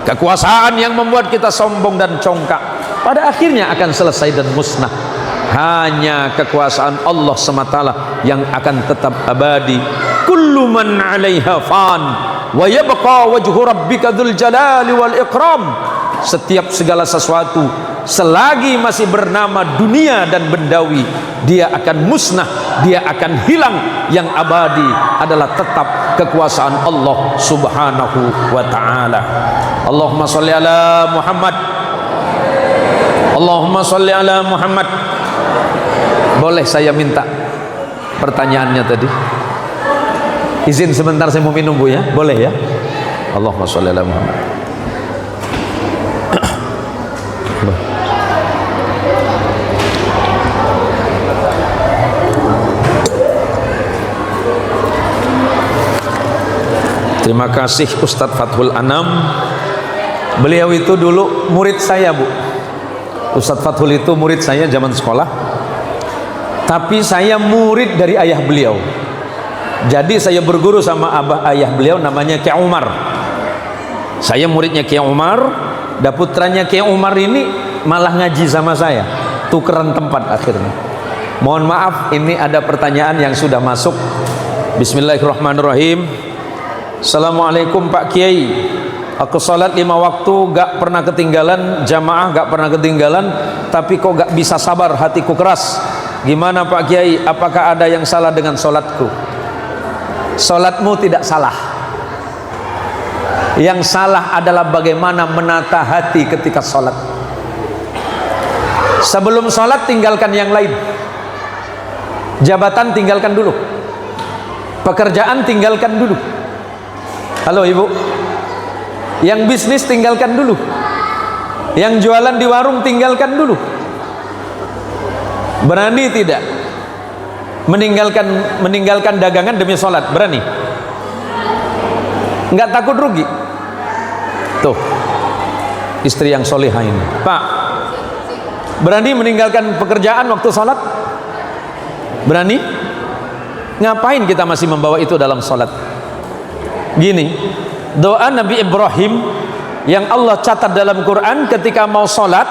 kekuasaan yang membuat kita sombong dan congkak, pada akhirnya akan selesai dan musnah. Hanya kekuasaan Allah semata yang akan tetap abadi. Kullu man 'alaiha fan wa yabqa wajhu rabbika dzul jalali wal ikram. Setiap segala sesuatu selagi masih bernama dunia dan bendawi, dia akan musnah, dia akan hilang. Yang abadi adalah tetap kekuasaan Allah subhanahu wa ta'ala. Allahumma salli ala Muhammad, Allahumma salli ala Muhammad. Boleh saya minta pertanyaannya tadi? Izin sebentar, saya mau minum Bu ya, boleh ya? Allahumma sholli ala Muhammad. Terima kasih Ustadz Fathul Anam. Beliau itu dulu murid saya Bu. Ustadz Fathul itu murid saya zaman sekolah, tapi saya murid dari ayah beliau. Jadi saya berguru sama abah ayah beliau, namanya Kiai Umar. Saya muridnya Kiai Umar, dan putranya Kiai Umar ini malah ngaji sama saya, tukeran tempat akhirnya. Mohon maaf, ini ada pertanyaan yang sudah masuk. Bismillahirrahmanirrahim. Assalamualaikum Pak Kiai, aku sholat 5 waktu gak pernah ketinggalan jamaah, gak pernah ketinggalan, tapi kok gak bisa sabar, hatiku keras. Gimana Pak Kiai, apakah ada yang salah dengan sholatku? Sholatmu tidak salah. Yang salah adalah bagaimana menata hati ketika sholat. Sebelum sholat tinggalkan yang lain. Jabatan tinggalkan dulu, pekerjaan tinggalkan dulu. Halo Ibu, yang bisnis tinggalkan dulu, yang jualan di warung tinggalkan dulu. Berani tidak meninggalkan dagangan demi sholat? Berani? Nggak takut rugi? Tuh, istri yang solehah ini. Pak, berani meninggalkan pekerjaan waktu sholat? Berani? Ngapain kita masih membawa itu dalam sholat? Gini, doa Nabi Ibrahim yang Allah catat dalam Quran ketika mau sholat,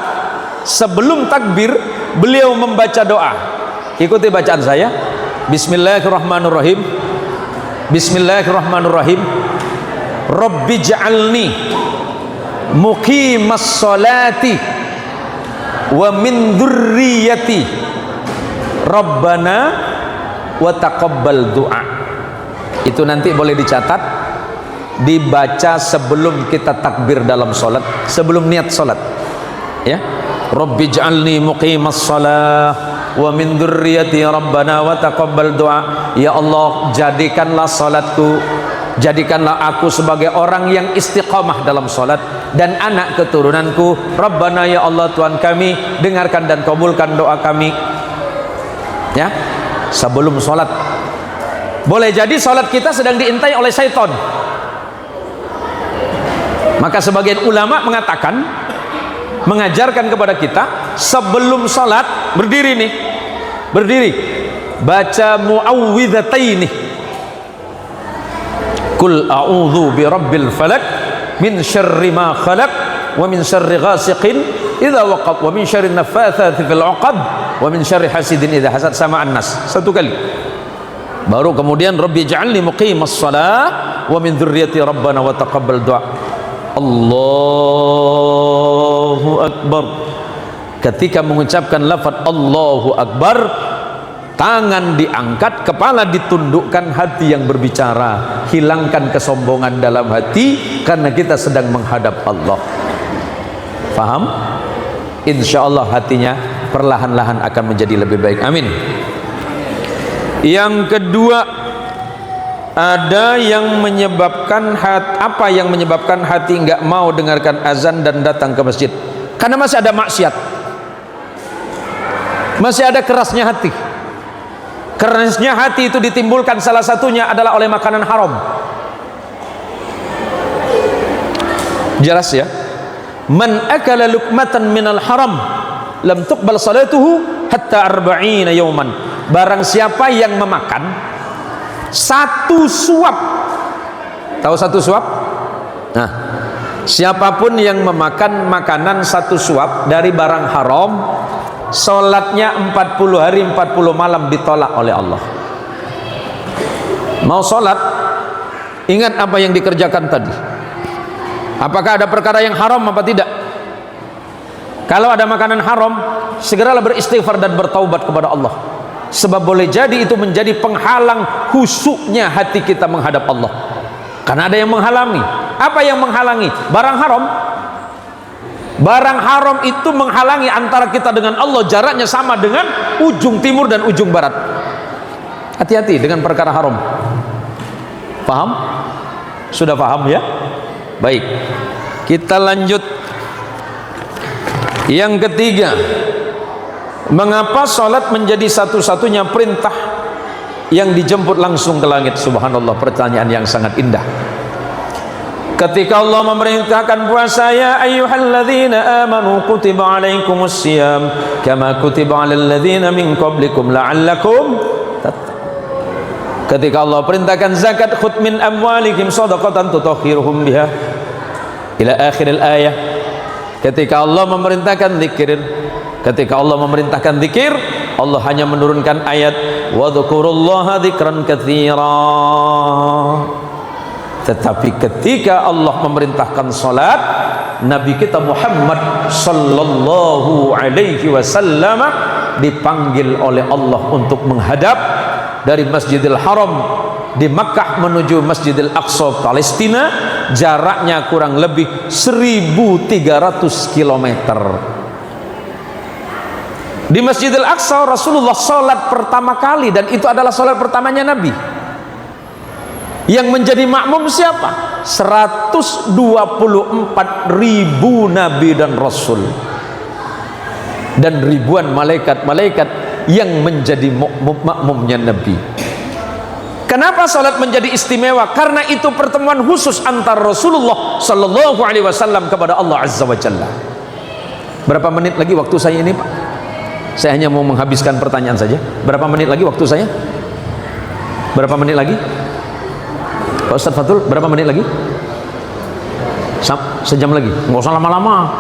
sebelum takbir beliau membaca doa. Ikuti bacaan saya. Bismillahirrahmanirrahim. Bismillahirrahmanirrahim. Rabbi ja'alni muqimas sholati wa min dzurriyyati Rabbana wa taqabbal du'a. Itu nanti boleh dicatat, dibaca sebelum kita takbir dalam sholat, sebelum niat sholat ya. Rabbi ja'alni muqimas shalah wa min dzurriyyati rabbana wa taqabbal du'a. Ya Allah, jadikanlah salatku, jadikanlah aku sebagai orang yang istiqamah dalam salat, dan anak keturunanku. Rabbana, ya Allah Tuhan kami, dengarkan dan kabulkan doa kami. Ya, sebelum salat. Boleh jadi salat kita sedang diintai oleh syaitan. Maka sebagian ulama mengatakan, mengajarkan kepada kita sebelum salat berdiri nih, berdiri, baca muawwidhataini, Qul a'udzu birabbil falaq min syarri ma khalaq wa min syarri ghasiqin idza waqab wa min syarri naffatsati fil 'uqad wa min syarri hasidin idza hasad, sama An-Nas satu kali. Baru kemudian Rabbi ij'alni muqimas shalah wa min dzurriyyati rabbana wa taqabbal du'a. Allahu Akbar. Ketika mengucapkan lafaz Allahu Akbar, tangan diangkat, kepala ditundukkan, hati yang berbicara. Hilangkan kesombongan dalam hati karena kita sedang menghadap Allah. Faham? Insyaallah hatinya perlahan-lahan akan menjadi lebih baik. Amin. Yang kedua, ada yang menyebabkan apa yang menyebabkan hati enggak mau dengarkan azan dan datang ke masjid? Karena masih ada maksiat, masih ada kerasnya hati. Kerasnya hati itu ditimbulkan salah satunya adalah oleh makanan haram. Jelas ya? Man akala luqmatan minal haram lam tuqbal salatuhu hatta 40 yawman. Barang siapa yang memakan satu suap, tahu satu suap? Nah, siapapun yang memakan makanan satu suap dari barang haram, sholatnya 40 hari 40 malam ditolak oleh Allah. Mau sholat, ingat apa yang dikerjakan tadi. Apakah ada perkara yang haram apa tidak? Kalau ada makanan haram, segeralah beristighfar dan bertaubat kepada Allah. Sebab boleh jadi itu menjadi penghalang khusyuknya hati kita menghadap Allah. Karena ada yang menghalangi. Apa yang menghalangi? Barang haram. Barang haram itu menghalangi antara kita dengan Allah, jaraknya sama dengan ujung timur dan ujung barat. Hati-hati dengan perkara haram. Paham? Sudah paham ya? Baik, kita lanjut. Yang ketiga, mengapa salat menjadi satu-satunya perintah yang dijemput langsung ke langit? Subhanallah, pertanyaan yang sangat indah. Ketika Allah memerintahkan puasa, ya ayyuhalladzina amanu kutiba alaikumus syiyam kama kutiba alal ladzina min qablikum la'allakum tattaqun. Ketika Allah perintahkan zakat, khudh min amwalikum shadaqatan tutahhiruhum biha ila akhiril ayah. Ketika Allah memerintahkan zikir, ketika Allah memerintahkan zikir, Allah hanya menurunkan ayat wadhkurullaha dzikran katsira. Tetapi ketika Allah memerintahkan salat, Nabi kita Muhammad sallallahu alaihi wasallam dipanggil oleh Allah untuk menghadap dari Masjidil Haram di Makkah menuju Masjidil Aqsa Palestina, jaraknya kurang lebih 1300 km. Di Masjidil Aqsa Rasulullah sholat pertama kali, dan itu adalah sholat pertamanya Nabi. Yang menjadi makmum siapa? 124.000 Nabi dan Rasul, dan ribuan malaikat-malaikat yang menjadi makmumnya Nabi. Kenapa salat menjadi istimewa? Karena itu pertemuan khusus antara Rasulullah sallallahu alaihi wasallam kepada Allah azza wa jalla. Berapa menit lagi waktu saya ini, Pak? Saya hanya mau menghabiskan pertanyaan saja. Berapa menit lagi waktu saya? Berapa menit lagi? Pak Ustaz Fatul, berapa menit lagi? Sejam lagi. Nggak usah lama-lama.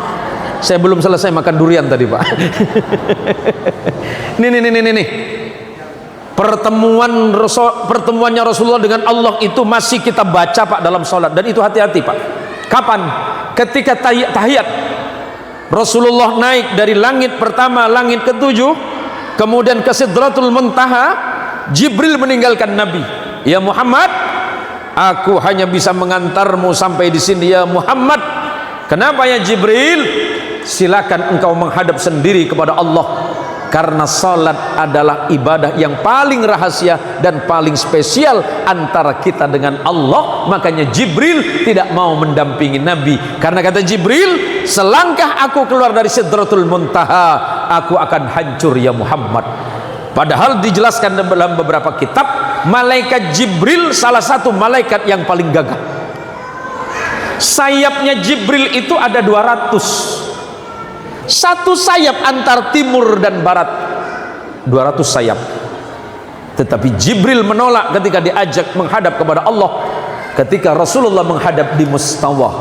Saya belum selesai makan durian tadi, Pak. Nih. Pertemuannya Rasulullah dengan Allah itu masih kita baca, Pak, dalam sholat. Dan itu hati-hati, Pak. Kapan? Ketika tahiyat. Rasulullah naik dari langit pertama, langit ketujuh, kemudian ke Sidratul Muntaha. Jibril meninggalkan Nabi. Ya Muhammad, aku hanya bisa mengantarmu sampai di sini ya Muhammad. Kenapa ya Jibril? Silakan engkau menghadap sendiri kepada Allah. karena salat adalah ibadah yang paling rahasia dan paling spesial antara kita dengan Allah. Makanya Jibril tidak mau mendampingi Nabi, karena kata Jibril, selangkah aku keluar dari Sidratul Muntaha, aku akan hancur ya Muhammad. Padahal dijelaskan dalam beberapa kitab, malaikat Jibril salah satu malaikat yang paling gagah. Sayapnya Jibril itu ada 200. Satu sayap antar timur dan barat, 200 sayap. Tetapi Jibril menolak ketika diajak menghadap kepada Allah, ketika Rasulullah menghadap di Mustawa.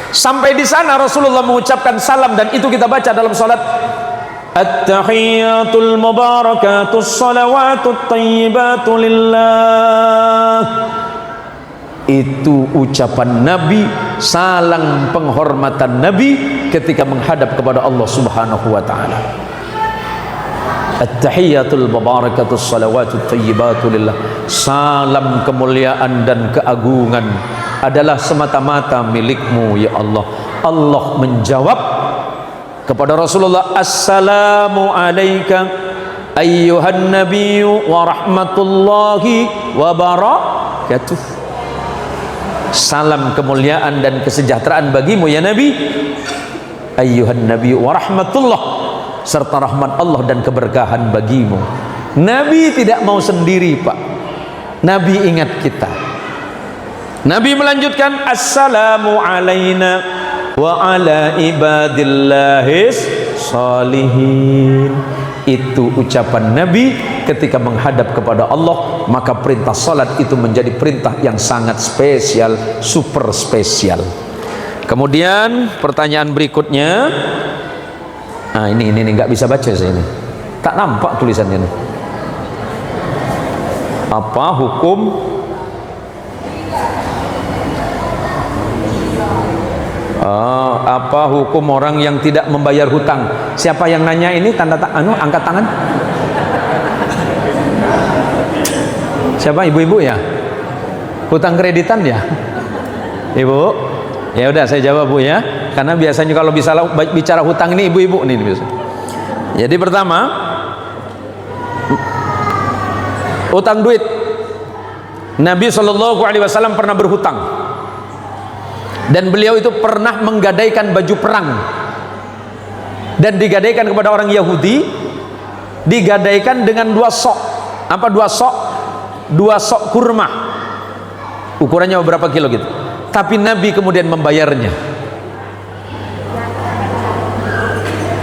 Sampai di sana Rasulullah mengucapkan salam, dan itu kita baca dalam salat. At-tahiyyatul mubarakatus salawatut thayyibatu lillah. Itu ucapan Nabi, salam penghormatan Nabi ketika menghadap kepada Allah Subhanahu wa taala. At-tahiyyatul mubarakatus salawatut thayyibatu lillah. Salam kemuliaan dan keagungan adalah semata-mata milikmu ya Allah. Allah menjawab kepada Rasulullah, assalamu alayka ayyuhan nabiyyu wa rahmatullahi wa barakatuh. Salam kemuliaan dan kesejahteraan bagimu ya Nabi, ayyuhan nabi wa rahmatullah, serta rahmat Allah dan keberkahan bagimu. Nabi tidak mau sendiri, Pak. Nabi ingat kita. Nabi melanjutkan, assalamu alaina wa ala ibadillahis salihin. Itu ucapan Nabi ketika menghadap kepada Allah. Maka perintah salat itu menjadi perintah yang sangat spesial, super spesial. Kemudian pertanyaan berikutnya, nah ini nggak bisa baca saya ini, tak nampak tulisannya ini. Apa hukum orang yang tidak membayar hutang? Siapa yang nanya ini? Angkat tangan. Siapa? Ibu-ibu ya? Hutang kreditan ya? Ibu? Ya udah saya jawab Bu ya. Karena biasanya kalau bisa bicara hutang ini ibu-ibu nih biasa. Jadi pertama, hutang duit. Nabi SAW pernah berhutang. Dan beliau itu pernah menggadaikan baju perang. Dan digadaikan kepada orang Yahudi, digadaikan dengan 2 sok. Apa 2 sok? 2 sok kurma, ukurannya beberapa kilo gitu. Tapi Nabi kemudian membayarnya.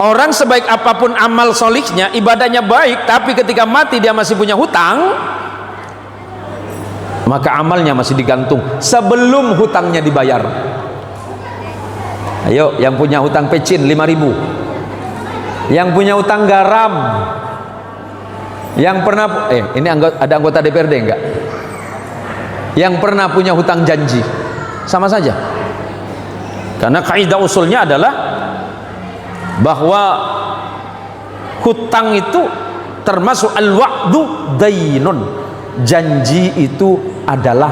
Orang sebaik apapun amal solihnya, ibadahnya baik, tapi ketika mati dia masih punya hutang, maka amalnya masih digantung sebelum hutangnya dibayar. Ayo, yang punya hutang pecin 5.000, yang punya hutang garam, yang pernah ini ada anggota DPRD enggak? Yang pernah punya hutang janji, sama saja. Karena kaidah usulnya adalah bahwa hutang itu termasuk al-wa'du dainun. Janji itu adalah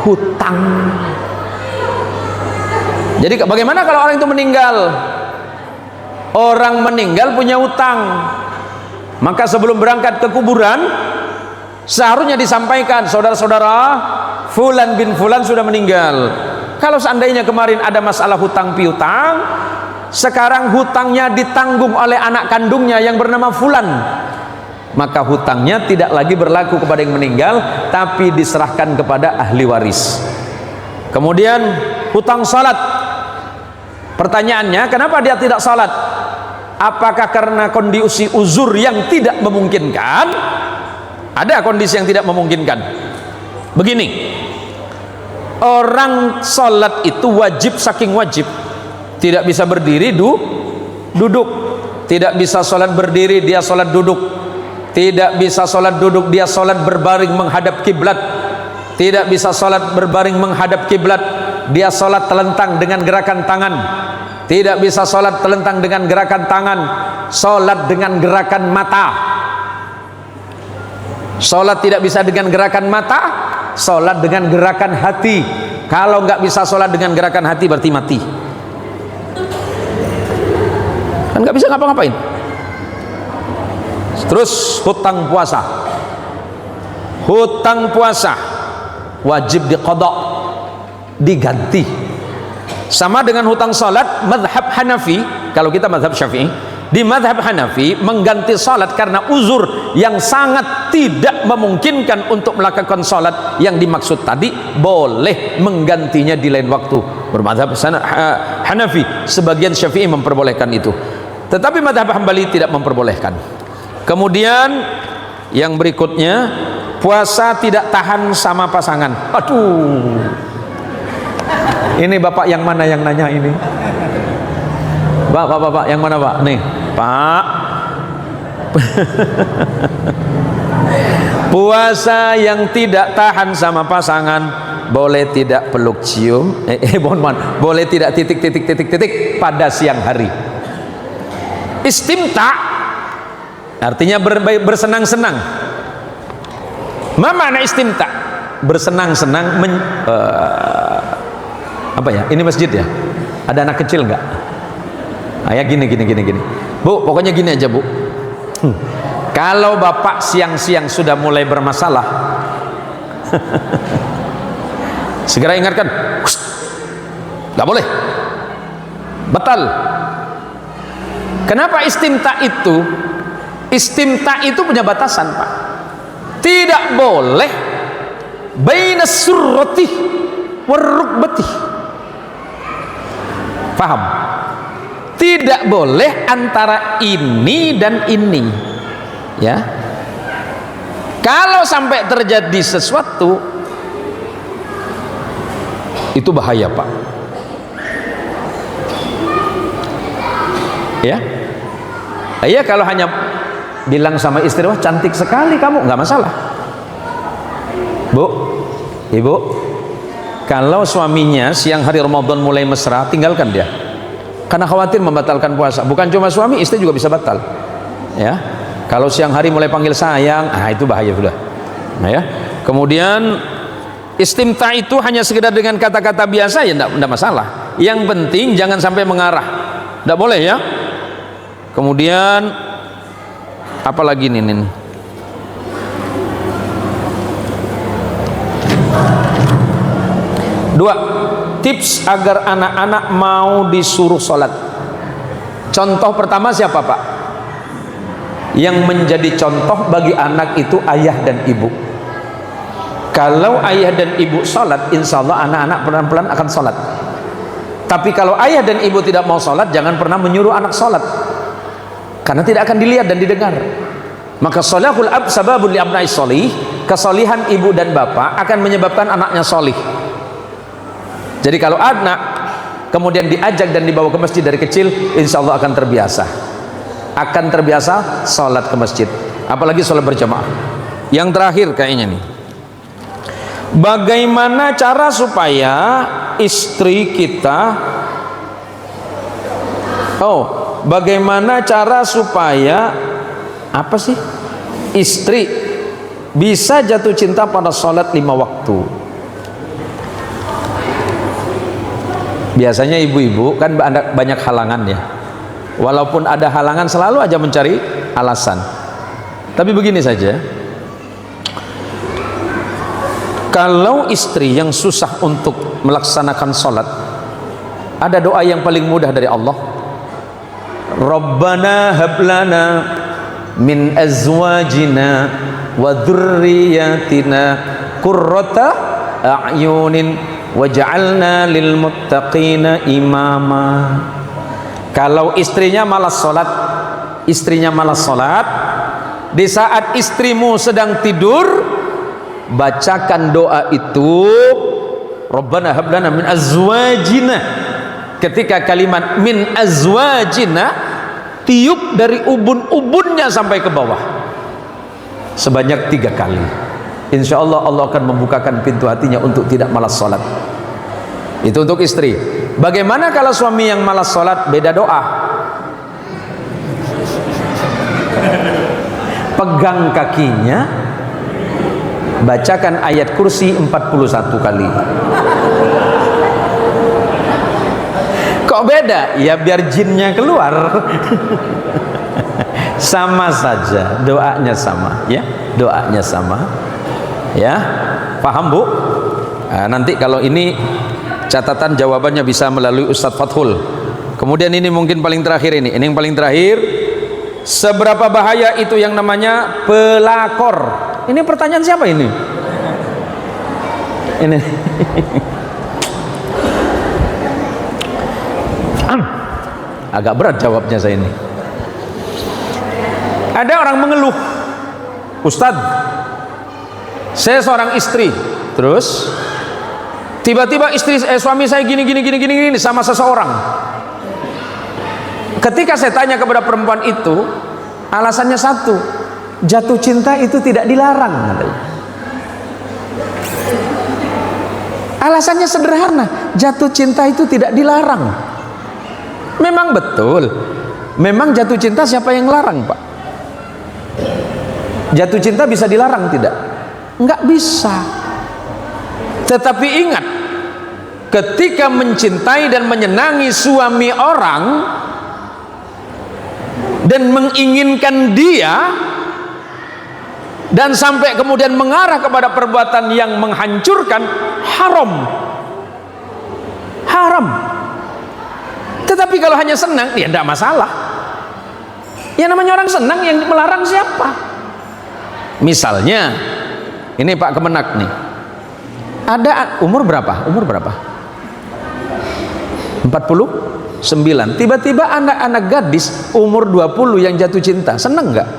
hutang. Jadi bagaimana kalau orang itu meninggal? Orang meninggal punya hutang, maka sebelum berangkat ke kuburan seharusnya disampaikan, saudara-saudara, Fulan bin Fulan sudah meninggal. Kalau seandainya kemarin ada masalah hutang piutang, sekarang hutangnya ditanggung oleh anak kandungnya yang bernama Fulan, maka hutangnya tidak lagi berlaku kepada yang meninggal, tapi diserahkan kepada ahli waris. Kemudian hutang salat. Pertanyaannya, kenapa dia tidak salat? Apakah karena kondisi uzur yang tidak memungkinkan? Ada kondisi yang tidak memungkinkan. Begini, orang salat itu wajib saking wajib, tidak bisa berdiri duduk, tidak bisa salat berdiri, dia salat duduk, tidak bisa salat duduk, dia salat berbaring menghadap kiblat, tidak bisa salat berbaring menghadap kiblat, dia salat telentang dengan gerakan tangan, tidak bisa salat telentang dengan gerakan tangan, salat dengan gerakan mata. Salat tidak bisa dengan gerakan mata, salat dengan gerakan hati. Kalau nggak bisa salat dengan gerakan hati berarti mati. Kan nggak bisa ngapa-ngapain. Terus hutang puasa. Hutang puasa wajib diqadha, diganti. Sama dengan hutang salat, mazhab Hanafi, kalau kita mazhab Syafi'i, di mazhab Hanafi mengganti salat karena uzur yang sangat tidak memungkinkan untuk melakukan salat yang dimaksud tadi, boleh menggantinya di lain waktu. Bermazhab Hanafi, sebagian Syafi'i memperbolehkan itu, tetapi mazhab Hambali tidak memperbolehkan. Kemudian yang berikutnya, puasa tidak tahan sama pasangan. Aduh, ini bapak yang mana yang nanya ini? Bapak yang mana pak? Nih pak. Puasa yang tidak tahan sama pasangan, boleh tidak peluk cium, boleh tidak titik pada siang hari. Istimta artinya bersenang-senang. Ma makna istimta? Bersenang-senang apa ya? Ini masjid ya? Ada anak kecil nggak? Ayah gini. Bu, pokoknya gini aja bu. Kalau bapak siang-siang sudah mulai bermasalah, segera ingatkan, nggak boleh, batal. Kenapa istimta itu? Istimta itu punya batasan pak. Tidak boleh baina surrati warrukbati. Paham? Tidak boleh antara ini dan ini, ya. Kalau sampai terjadi sesuatu, itu bahaya pak, ya. Iya, kalau hanya bilang sama istri, wah cantik sekali kamu, nggak masalah. Bu, ibu, kalau suaminya siang hari Ramadan mulai mesra, tinggalkan dia. Karena khawatir membatalkan puasa. Bukan cuma suami, istri juga bisa batal. Ya, kalau siang hari mulai panggil sayang, itu bahaya sudah. Nah, ya. Kemudian istimta itu hanya sekedar dengan kata-kata biasa, ya enggak masalah. Yang penting jangan sampai mengarah. Enggak boleh ya. Kemudian apa lagi nih? Dua, tips agar anak-anak mau disuruh sholat. Contoh pertama siapa pak? Yang menjadi contoh bagi anak itu ayah dan ibu. Kalau ayah dan ibu sholat, insya Allah anak-anak pelan-pelan akan sholat. Tapi kalau ayah dan ibu tidak mau sholat, jangan pernah menyuruh anak sholat, karena tidak akan dilihat dan didengar. Maka sholahul ab sababun li abnai sholih, kesolihan ibu dan bapak akan menyebabkan anaknya sholih. Jadi kalau anak kemudian diajak dan dibawa ke masjid dari kecil, insya Allah akan terbiasa sholat ke masjid, apalagi sholat berjamaah. Yang terakhir kayaknya nih, bagaimana cara supaya istri kita, bagaimana cara supaya apa sih istri bisa jatuh cinta pada sholat 5 waktu? Biasanya ibu-ibu kan banyak halangan ya. Walaupun ada halangan, selalu aja mencari alasan. Tapi begini saja, kalau istri yang susah untuk melaksanakan sholat, ada doa yang paling mudah dari Allah. Rabbana hablana min azwajina wa dzurriyyatina qurrata a'yunin waj'alna lil muttaqina imama. Kalau istrinya malas sholat, di saat istrimu sedang tidur, bacakan doa itu, Rabbana hablana min azwajina. Ketika kalimat min azwajina, tiup dari ubun-ubunnya sampai ke bawah sebanyak 3 kali. Insya Allah Allah akan membukakan pintu hatinya untuk tidak malas sholat. Itu untuk istri. Bagaimana kalau suami yang malas sholat? Beda doa. Pegang kakinya, bacakan ayat kursi 41 kali. Kok beda? Ya biar jinnya keluar. Sama saja, doanya sama, ya, doanya sama, ya, paham Bu? Nah, nanti kalau ini catatan jawabannya bisa melalui Ustadz Fathul. Kemudian ini mungkin paling terakhir, ini yang paling terakhir. Seberapa bahaya itu yang namanya pelakor? Ini pertanyaan siapa ini? Ini. Agak berat jawabnya saya ini. Ada orang mengeluh, Ustadz, saya seorang istri, terus tiba-tiba suami saya gini sama seseorang. Ketika saya tanya kepada perempuan itu, alasannya satu, jatuh cinta itu tidak dilarang, katanya. Alasannya sederhana, jatuh cinta itu tidak dilarang. Memang betul, memang jatuh cinta siapa yang larang, Pak? Jatuh cinta bisa dilarang tidak? Enggak bisa. Tetapi ingat, ketika mencintai dan menyenangi suami orang dan menginginkan dia, dan sampai kemudian mengarah kepada perbuatan yang menghancurkan, haram. Haram. Tetapi kalau hanya senang, ya tidak masalah. Yang namanya orang senang, yang melarang siapa? Misalnya, ini Pak Kemenak nih, ada umur berapa? Umur berapa? 49. Tiba-tiba anak-anak gadis umur 20 yang jatuh cinta, senang nggak?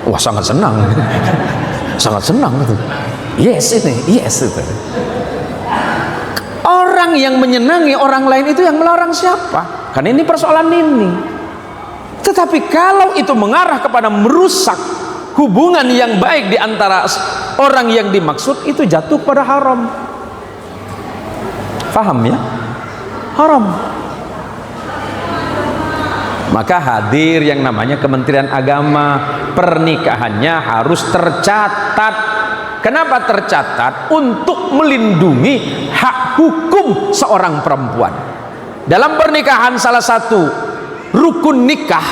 Wah, sangat senang. Sangat senang itu. Yes ini, yes itu. Orang yang menyenangi orang lain itu yang melarang siapa? Kan ini persoalan ini. Tetapi kalau itu mengarah kepada merusak hubungan yang baik di antara orang yang dimaksud, itu jatuh pada haram. Paham ya? Haram. Maka hadir yang namanya Kementerian Agama, pernikahannya harus tercatat. Kenapa tercatat? Untuk melindungi hak hukum seorang perempuan. Dalam pernikahan salah satu rukun nikah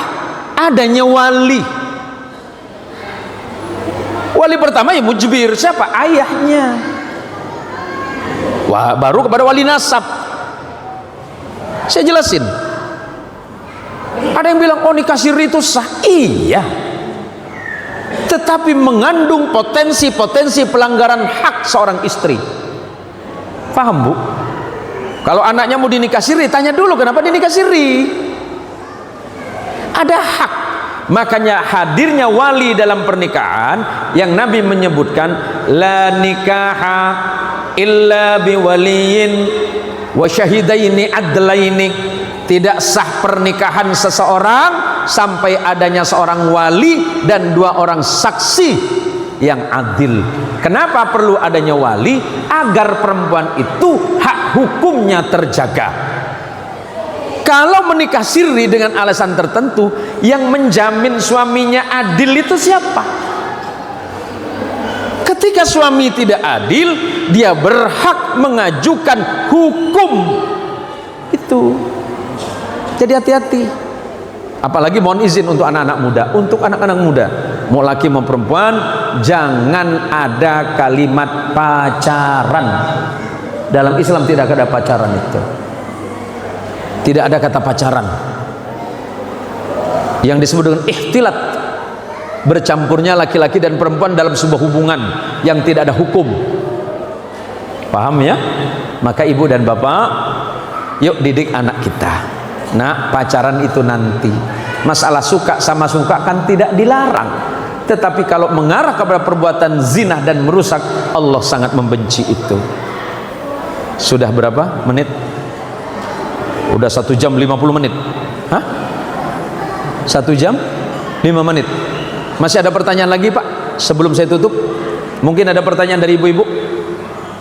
adanya wali. Wali pertama ya mujbir, siapa? Ayahnya. Wah, baru kepada wali nasab. Saya jelasin. Ada yang bilang, oh nikah siri itu sah. Iya. Tetapi mengandung potensi-potensi pelanggaran hak seorang istri. Paham Bu? Kalau anaknya mau dinikah siri, tanya dulu kenapa dinikah siri. Ada hak. Makanya hadirnya wali dalam pernikahan yang Nabi menyebutkan, la nikaha illa biwaliyin wa syahidaini adlaini. Tidak sah pernikahan seseorang sampai adanya seorang wali dan 2 orang saksi yang adil. Kenapa perlu adanya wali? Agar perempuan itu hak hukumnya terjaga. Kalau menikah siri dengan alasan tertentu, yang menjamin suaminya adil itu siapa? Ketika suami tidak adil, dia berhak mengajukan hukum itu. Jadi hati-hati. Apalagi mohon izin untuk anak-anak muda, untuk anak-anak muda, mau laki mau perempuan, jangan ada kalimat pacaran. Dalam Islam tidak ada pacaran itu. Tidak ada kata pacaran. Yang disebut dengan ikhtilat, bercampurnya laki-laki dan perempuan dalam sebuah hubungan yang tidak ada hukum. Paham ya? Maka ibu dan bapak, yuk didik anak kita. Nah, pacaran itu nanti. Masalah suka sama suka kan tidak dilarang. Tetapi kalau mengarah kepada perbuatan zina dan merusak, Allah sangat membenci itu. Sudah berapa menit? Udah 1 jam 50 menit. Hah? 1 jam 5 menit. Masih ada pertanyaan lagi Pak? Sebelum saya tutup, mungkin ada pertanyaan dari ibu-ibu?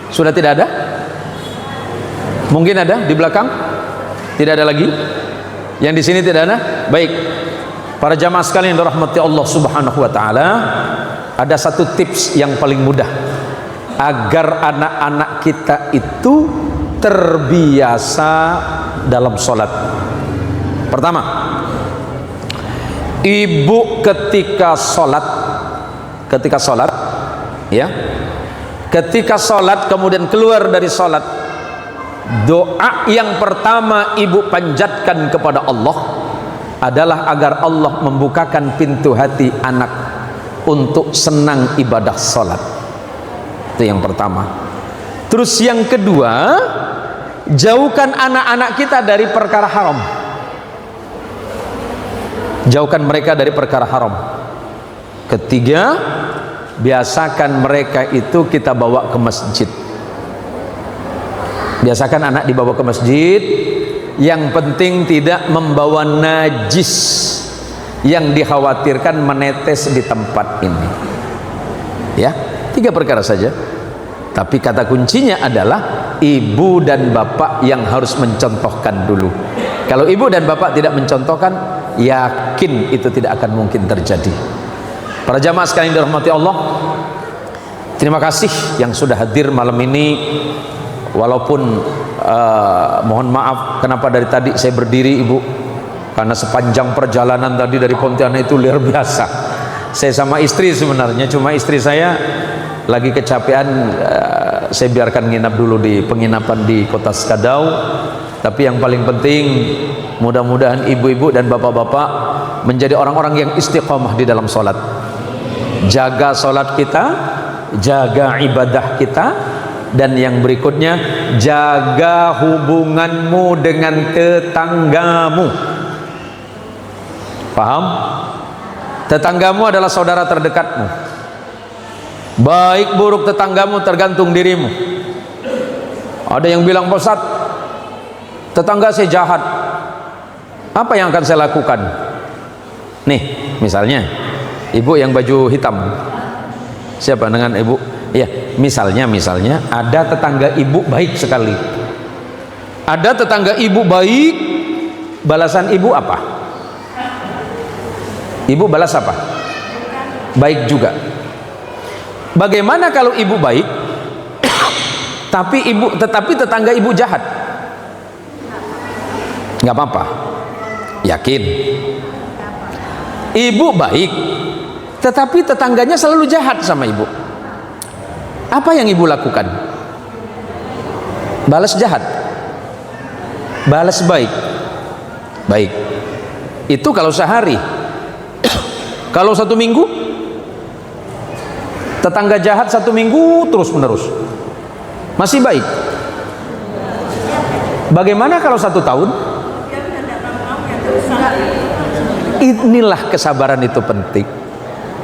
Sudah tidak ada? Mungkin ada di belakang? Tidak ada lagi? Yang di sini tidak ada? Baik. Para jamaah sekalian yang dirahmati Allah Subhanahu wa taala, ada satu tips yang paling mudah agar anak-anak kita itu terbiasa dalam sholat. Pertama, Ibu ketika sholat, ya, ketika sholat kemudian keluar dari sholat, doa yang pertama ibu panjatkan kepada Allah adalah agar Allah membukakan pintu hati anak untuk senang ibadah sholat. Itu yang pertama. Terus yang kedua, jauhkan anak-anak kita dari perkara haram. Jauhkan mereka dari perkara haram. Ketiga, biasakan mereka itu kita bawa ke masjid. Biasakan anak dibawa ke masjid. Yang penting tidak membawa najis yang dikhawatirkan menetes di tempat ini. Ya, 3 perkara saja. Tapi kata kuncinya adalah ibu dan bapak yang harus mencontohkan dulu. Kalau ibu dan bapak tidak mencontohkan, yakin itu tidak akan mungkin terjadi. Para jamaah sekalian yang dirahmati Allah, terima kasih yang sudah hadir malam ini. Walaupun mohon maaf kenapa dari tadi saya berdiri ibu, karena sepanjang perjalanan tadi dari Pontianak itu luar biasa. Saya sama istri sebenarnya, cuma istri saya lagi kecapean, saya biarkan nginap dulu di penginapan di Kota Skadau. Tapi yang paling penting, mudah-mudahan ibu-ibu dan bapak-bapak menjadi orang-orang yang istiqomah di dalam sholat. Jaga sholat kita, jaga ibadah kita, dan yang berikutnya, jaga hubunganmu dengan tetanggamu. Paham? Tetanggamu adalah saudara terdekatmu. Baik buruk tetanggamu tergantung dirimu. Ada yang bilang, Pak Ustaz, tetangga saya jahat, apa yang akan saya lakukan? Nih, misalnya ibu yang baju hitam, siapa dengan ibu? Ya, misalnya ada tetangga ibu baik sekali. Ada tetangga ibu baik, balasan ibu apa? Ibu balas apa? Baik juga. Bagaimana kalau ibu baik tetapi tetangga ibu jahat? Nggak apa-apa. Yakin? Ibu baik tetapi tetangganya selalu jahat sama ibu. Apa yang ibu lakukan? Balas jahat, balas baik. Baik. Itu kalau sehari. Kalau 1 minggu, tetangga jahat 1 minggu terus menerus, masih baik. Bagaimana kalau 1 tahun? Inilah kesabaran itu penting.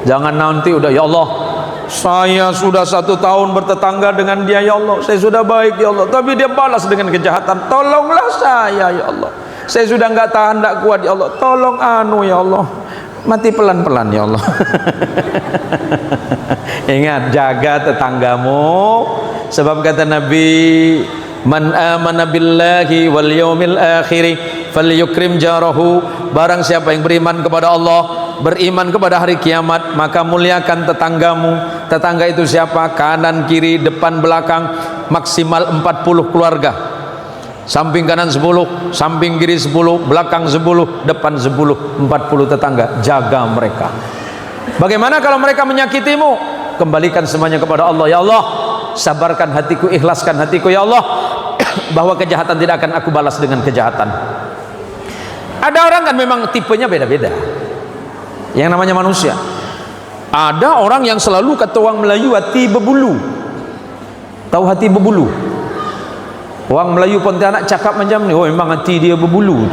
Jangan nanti udah, ya Allah, saya sudah 1 tahun bertetangga dengan dia, ya Allah, saya sudah baik, ya Allah, tapi dia balas dengan kejahatan. Tolonglah saya, ya Allah, saya sudah nggak tahan, nggak kuat, ya Allah, tolong ya Allah, mati pelan-pelan, ya Allah. Ingat, jaga tetanggamu, sebab kata Nabi, man amana billahi wal yaumil akhir falyukrim jarahu. Barang siapa yang beriman kepada Allah, beriman kepada hari kiamat, maka muliakan tetanggamu. Tetangga itu siapa? Kanan, kiri, depan, belakang, maksimal 40 keluarga. Samping kanan 10, samping kiri 10, belakang 10, depan 10, 40 tetangga. Jaga mereka. Bagaimana kalau mereka menyakitimu? Kembalikan semuanya kepada Allah. Ya Allah, sabarkan hatiku, ikhlaskan hatiku, ya Allah, bahwa kejahatan tidak akan aku balas dengan kejahatan. Ada orang kan memang tipenya beda-beda, yang namanya manusia. Ada orang yang selalu kata orang Melayu, hati berbulu. Tahu hati berbulu? Orang Melayu Pontianak cakap macam ni, oh memang hati dia berbulu.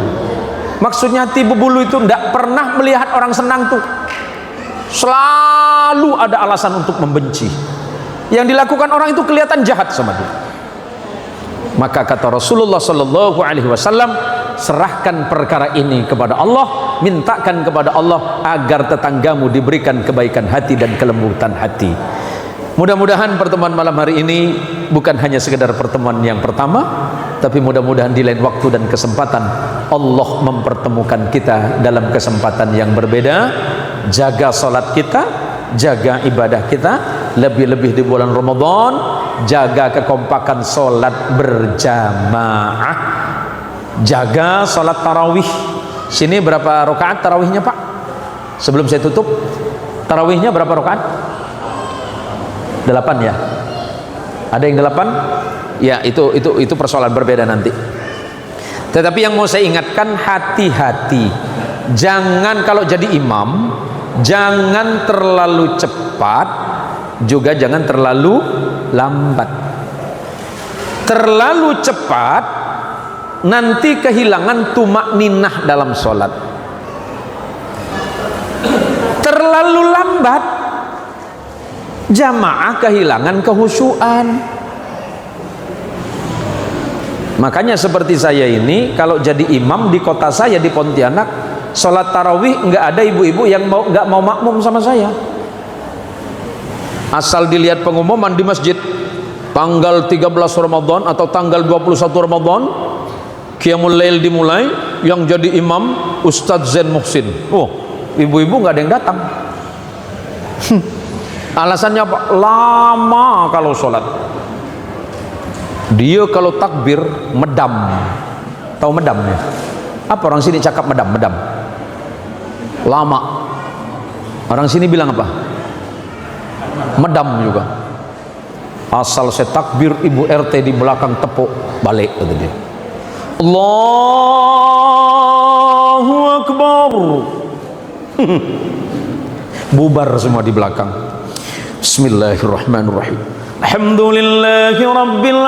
Maksudnya hati berbulu itu tidak pernah melihat orang senang tuh. Selalu ada alasan untuk membenci. Yang dilakukan orang itu kelihatan jahat sama dia. Maka kata Rasulullah sallallahu alaihi wasallam, serahkan perkara ini kepada Allah, mintakan kepada Allah agar tetanggamu diberikan kebaikan hati dan kelembutan hati. Mudah-mudahan pertemuan malam hari ini bukan hanya sekedar pertemuan yang pertama, tapi mudah-mudahan di lain waktu dan kesempatan Allah mempertemukan kita dalam kesempatan yang berbeda. Jaga salat kita, jaga ibadah kita, lebih-lebih di bulan Ramadan, jaga kekompakan salat berjamaah, jaga salat tarawih. Sini berapa rakaat tarawihnya, Pak? Sebelum saya tutup, tarawihnya berapa rakaat? 8 ya. Ada yang 8? Ya, itu persoalan berbeda nanti. Tetapi yang mau saya ingatkan, hati-hati. Jangan kalau jadi imam, jangan terlalu cepat, juga jangan terlalu lambat. Terlalu cepat nanti kehilangan tumakninah dalam sholat. Terlalu lambat jamaah kehilangan kehusyuan. Makanya seperti saya ini, kalau jadi imam di kota saya di Pontianak, sholat tarawih nggak ada ibu-ibu yang nggak mau makmum sama saya. Asal dilihat pengumuman di masjid, tanggal 13 Ramadan atau tanggal 21 Ramadan, Qiyamul Lail dimulai, yang jadi imam Ustadz Zain Muhsin. Oh, ibu-ibu nggak ada yang datang. Alasannya apa? Lama kalau sholat. Dia kalau takbir medam. Tahu medam ya? Apa orang sini cakap medam? Medam. Lama. Orang sini bilang apa? Medam juga. Asal saya takbir, ibu RT di belakang tepuk balik, kata dia. Allahu Akbar. Bubar semua di belakang. Bismillahirrahmanirrahim. Alhamdulillahi Rabbil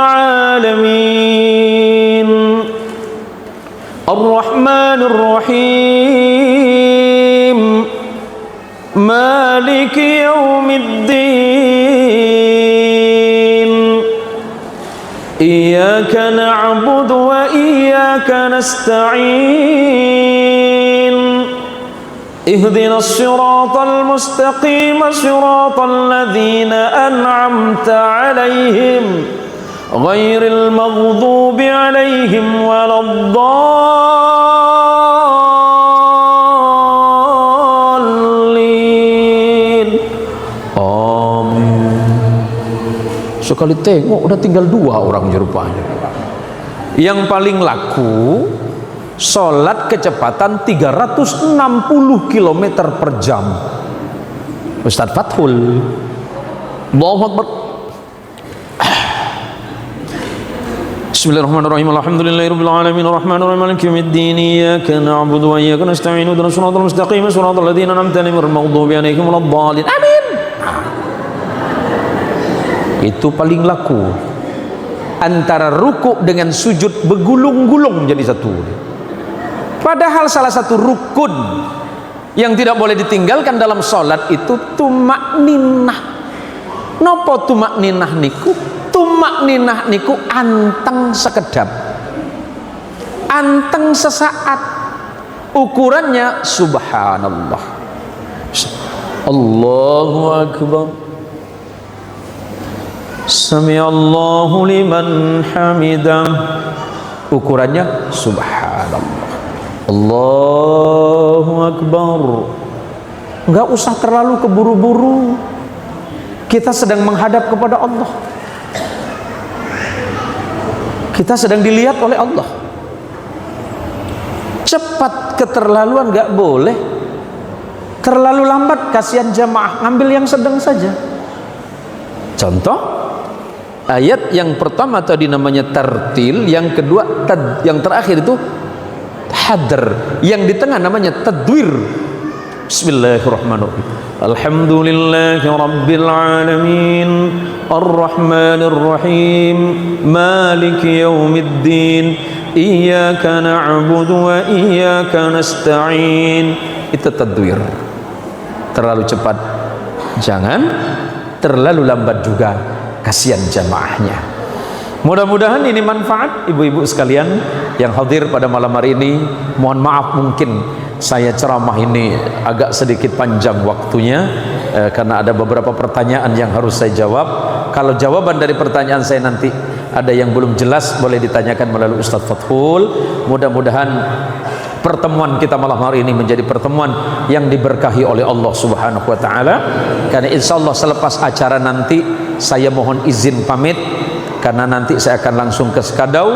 Alamin, Ar-Rahmanir Rahim, Maliki Yawmiddin, Iyyaka na'budu wa iyyaka nasta'in, اهدنا الصراط المستقيم صراط الذين أنعمت عليهم غير المغضوب عليهم ولا الضالين. Amin. Sekali tengok udah tinggal 2 orang rupanya. Yang paling laku sholat kecepatan 360 km per jam. Ustadz Fathul. Allahu Akbar. Bismillahirrahmanirrahim. Alhamdulillahirabbil alamin, arrahmanir rahim, maliki yaumiddin, iyyaka na'budu wa iyyaka nasta'in, ihdinas siratal mustaqim, siratal ladzina an'amta 'alaihim ghairil maghdubi 'alaihim waladdallin. Amin. Itu paling laku. Antara ruku dengan sujud bergulung-gulung jadi satu. Padahal salah satu rukun yang tidak boleh ditinggalkan dalam sholat itu tumakninah. Nopo tumakninah niku? Tumakninah niku anteng sekedap, anteng sesaat. Ukurannya subhanallah, Allahu Akbar, Sami'allahu liman hamidah. Ukurannya subhanallah, Allahu Akbar. Enggak usah terlalu keburu-buru. Kita sedang menghadap kepada Allah. Kita sedang dilihat oleh Allah. Cepat keterlaluan enggak boleh. Terlalu lambat kasihan jamaah, ngambil yang sedang saja. Contoh ayat yang pertama tadi namanya tartil, yang kedua yang terakhir itu hadr, yang di tengah namanya tadwir. Bismillahirrahmanirrahim. Alhamdulillahi Rabbil Alamin, Ar-Rahmanir Rahim, Maliki Yawmiddin, Iyyaka na'budu wa iyyaka nasta'in. Itu tadwir. Terlalu cepat jangan, terlalu lambat juga kasihan jamaahnya. Mudah-mudahan ini manfaat ibu-ibu sekalian yang hadir pada malam hari ini. Mohon maaf mungkin saya ceramah ini agak sedikit panjang waktunya karena ada beberapa pertanyaan yang harus saya jawab. Kalau jawaban dari pertanyaan saya nanti ada yang belum jelas, boleh ditanyakan melalui Ustadz Fathul. Mudah-mudahan pertemuan kita malam hari ini menjadi pertemuan yang diberkahi oleh Allah Subhanahu wa taala. Karena insyaallah selepas acara nanti saya mohon izin pamit, karena nanti saya akan langsung ke Sekadau,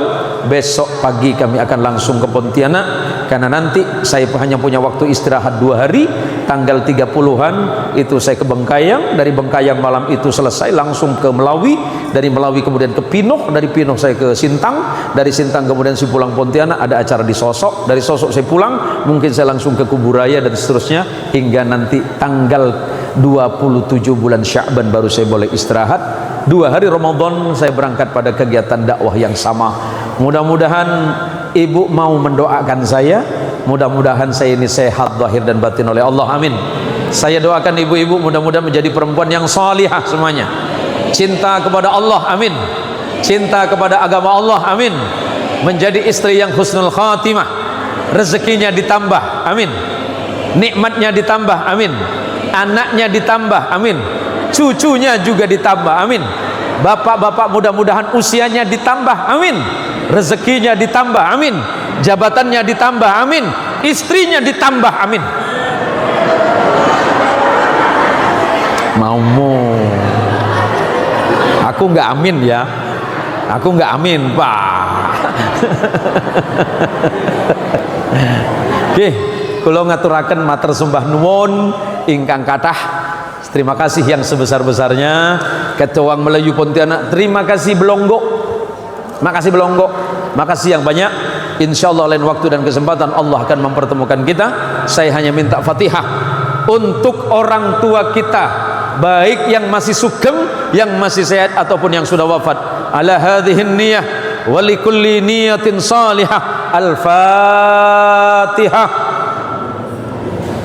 besok pagi kami akan langsung ke Pontianak, karena nanti saya hanya punya waktu istirahat 2 hari. tanggal 30-an itu saya ke Bengkayang, dari Bengkayang malam itu selesai langsung ke Melawi, dari Melawi kemudian ke Pinoh, dari Pinoh saya ke Sintang, dari Sintang kemudian saya pulang Pontianak, ada acara di Sosok, dari Sosok saya pulang, mungkin saya langsung ke Kuburaya dan seterusnya, hingga nanti tanggal 27 bulan Sya'ban baru saya boleh istirahat. 2 hari Ramadan saya berangkat pada kegiatan dakwah yang sama. Mudah-mudahan ibu mau mendoakan saya, mudah-mudahan saya ini sehat zahir dan batin oleh Allah, amin. Saya doakan ibu-ibu mudah-mudahan menjadi perempuan yang salihah semuanya, cinta kepada Allah, amin, cinta kepada agama Allah, amin, menjadi istri yang husnul khatimah, rezekinya ditambah, amin, nikmatnya ditambah, amin, anaknya ditambah, amin, cucunya juga ditambah, amin. Bapak-bapak mudah-mudahan usianya ditambah, amin, rezekinya ditambah, amin, jabatannya ditambah, amin, istrinya ditambah, amin. Maumu, aku nggak amin ya, aku nggak amin Pak. Oke, kula ngaturaken matur sembah nuwun ingkang kathah. Terima kasih yang sebesar-besarnya Ketua Melayu Pontianak. Terima kasih Belonggok, makasih Belonggok, makasih yang banyak. Insyaallah lain waktu dan kesempatan Allah akan mempertemukan kita. Saya hanya minta Fatihah untuk orang tua kita, baik yang masih sugeng, yang masih sehat ataupun yang sudah wafat. Ala hadhihin niyah wa likulli niyatin salihah. Al-Fatihah.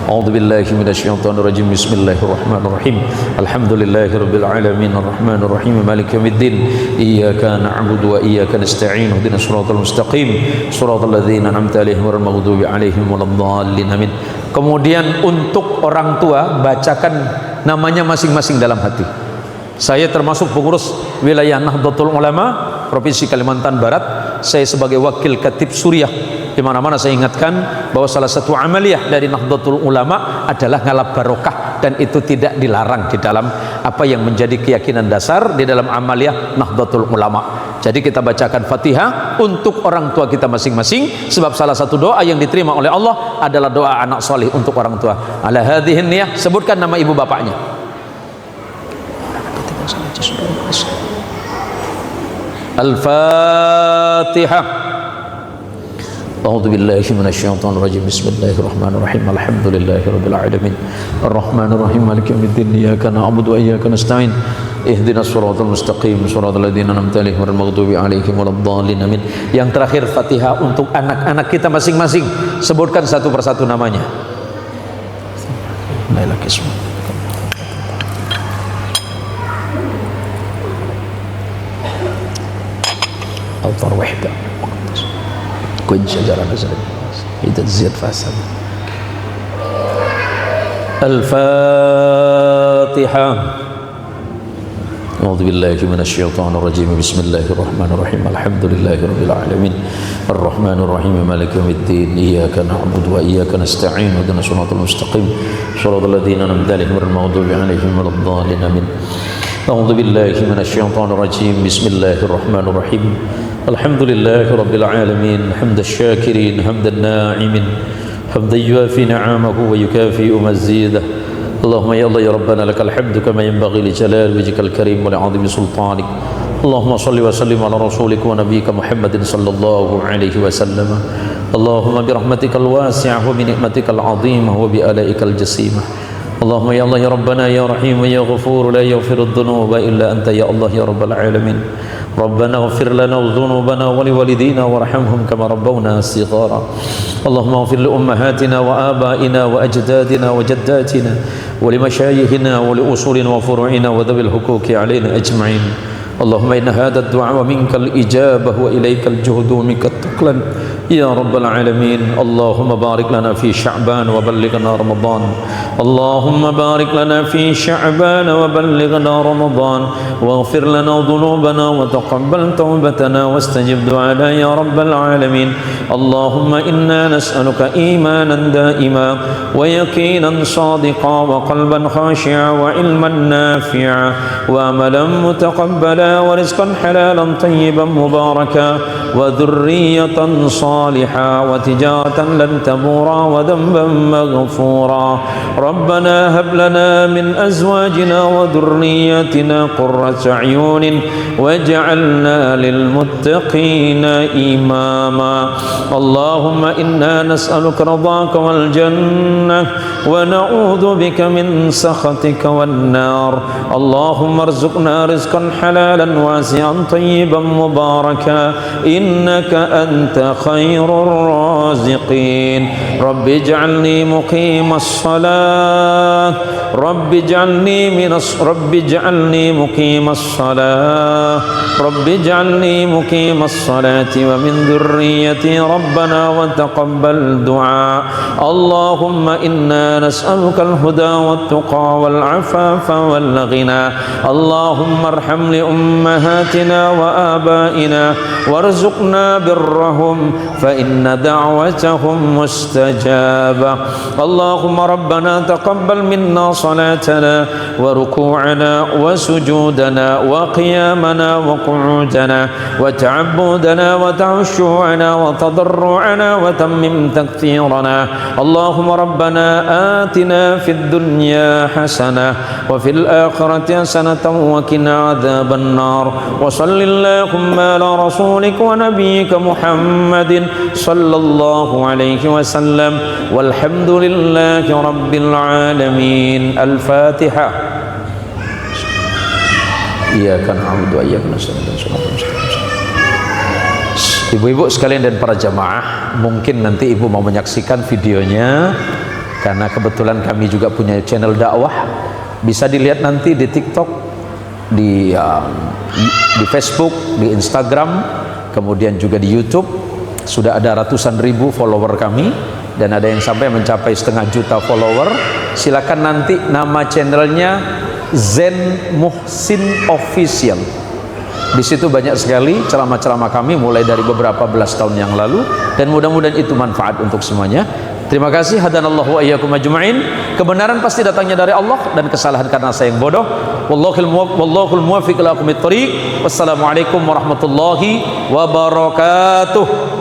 A'udzu billahi minasyaitonir rajim. Bismillahirrahmanirrahim. Alhamdulillahirabbil alamin arrahmanir rahim maliki yaumiddin. Iyyaka na'budu wa iyyaka nasta'in. Ihdinas shiratal mustaqim. Shiratal ladzina an'amta 'alaihim ghairil maghdubi 'alaihim waladdallin. Amin. Kemudian untuk orang tua bacakan namanya masing-masing dalam hati. Saya termasuk pengurus wilayah Nahdlatul Ulama Provinsi Kalimantan Barat. Saya sebagai wakil Khatib Suriah. Di mana-mana saya ingatkan bahwa salah satu amaliyah dari Nahdlatul Ulama adalah ngalap barokah, dan itu tidak dilarang di dalam apa yang menjadi keyakinan dasar di dalam amaliyah Nahdlatul Ulama. Jadi kita bacakan Fatihah untuk orang tua kita masing-masing, sebab salah satu doa yang diterima oleh Allah adalah doa anak soleh untuk orang tua. Ala hadhihin niyah, sebutkan nama ibu bapaknya. Al-Fatihah. A'udzu billahi minasyaitonir rajim. Bismillahirrahmanirrahim. Alhamdulillahirabbil alamin. Arrahmanir rahim. Maliki yaumiddin. Iyyaka na'budu wa iyyaka nasta'in. Ihdinas shiratal mustaqim. Shiratal ladzina an'amta 'alaihim ghairil maghdubi 'alaihim waladdallin. Amin. Yang terakhir Fatihah untuk anak-anak kita masing-masing. Sebutkan satu persatu namanya. Al-Farwah. كن شجرة نزلت إذا تزيد فاسد. الفاتحة. أعوذ بالله من الشيطان الرجيم. بسم الله الرحمن الرحيم. الحمد لله رب العالمين الرحمن الرحيم مالك يوم الدين. إياك نعبد وإياك نستعين. اهدنا الصراط المستقيم صراط الذين أنعمت عليهم غير المغضوب عليهم ولا الضالين. آمين. أعوذ بالله من الشيطان الرجيم. بسم الله الرحمن الرحيم. الحمد لله رب العالمين حمد الشاكرين حمد الناعمين حمدا يوافي نعمه ويكافئ مزيده. اللهم يا الله يا ربنا لك الحمد كما ينبغي لجلال وجهك الكريم ولعظيم سلطانك. اللهم صل وسلم على رسولك ونبيك محمد صلى الله عليه وسلم. اللهم برحمتك الواسعة وبنعمتك العظيمة وبآلائك الجسيمة. اللهم يا الله يا ربنا يا رحيم يا غفور لا يغفر الذنوب إلا أنت يا الله يا رب العالمين. ربنا اغفر لنا ذنوبنا ولوالدينا وارحمهم كما ربونا صغارا. اللهم اغفر لأمهاتنا وآبائنا وأجدادنا وجداتنا ولمشايخنا ولأصولنا وفروعنا وذوي الحقوق علينا أجمعين. اللهم إن هذا الدعاء ومنك الإجابة وإليك الجهد ومنك التقلن يا رب العالمين. اللهم بارك لنا في شعبان وبلغنا رمضان. اللهم بارك لنا في شعبان وبلغنا رمضان واغفر لنا ذنوبنا وتقبل توبتنا واستجب دعانا يا رب العالمين. اللهم إنا نسألك إيمانا دائما ويقينا صادقا وقلبا خاشعا وعلما نافعا وعملا متقبلا لنا ورزقا حلالا طيبا مباركا وذرية صالحة وتجارة لن تبورا وذنبا مغفورا ربنا هب لنا من أزواجنا وذرياتنا قرة أعين واجعلنا للمتقين إماما اللهم إنا نسألك رضاك والجنة ونعوذ بك من سخطك والنار اللهم ارزقنا رزقا حلالا واسعا طيبا مباركا إنك أنت خير الرازقين رب اجعلني مقيم الصلاة رب اجعلني مقيم الصلاة رب اجعلني مقيم الصلاة ومن ذريتي ربنا وتقبل دعاء اللهم إنا نسألك الهدى والتقى والعفاف والغنى اللهم ارحم لأمهاتنا وآبائنا وارزقنا برهم فإن دعوتهم مستجابة اللهم ربنا تقبل منا صلاتنا وركوعنا وسجودنا وقيامنا وقعودنا وتعبدنا وتعشوعنا وتضرعنا وتمم تكثيرنا اللهم ربنا آتنا في الدنيا حسنة وفي الآخرة حسنة وقنا عذاب النار وصل اللهم على رسولك ونبيك محمد صلى الله عليه وسلم والحمد لله رب العالمين الفاتحة إياك نعبد وإياك نستعين Ibu-ibu sekalian dan para jamaah, mungkin nanti ibu mau menyaksikan videonya karena kebetulan kami juga punya channel dakwah. Bisa dilihat nanti di TikTok, di Facebook, di Instagram, kemudian juga di YouTube. Sudah ada ratusan ribu follower kami dan ada yang sampai mencapai 500.000 follower. Silakan nanti nama channelnya Zen Muhsin Official. Di situ banyak sekali ceramah-ceramah kami mulai dari beberapa belas tahun yang lalu dan mudah-mudahan itu manfaat untuk semuanya. Terima kasih. Hadanallahu wa iyyakum ajma'in. Kebenaran pasti datangnya dari Allah dan kesalahan karena saya yang bodoh. Wallahul muwaffiq ila aqwamit thoriq. Wassalamualaikum warahmatullahi wabarakatuh.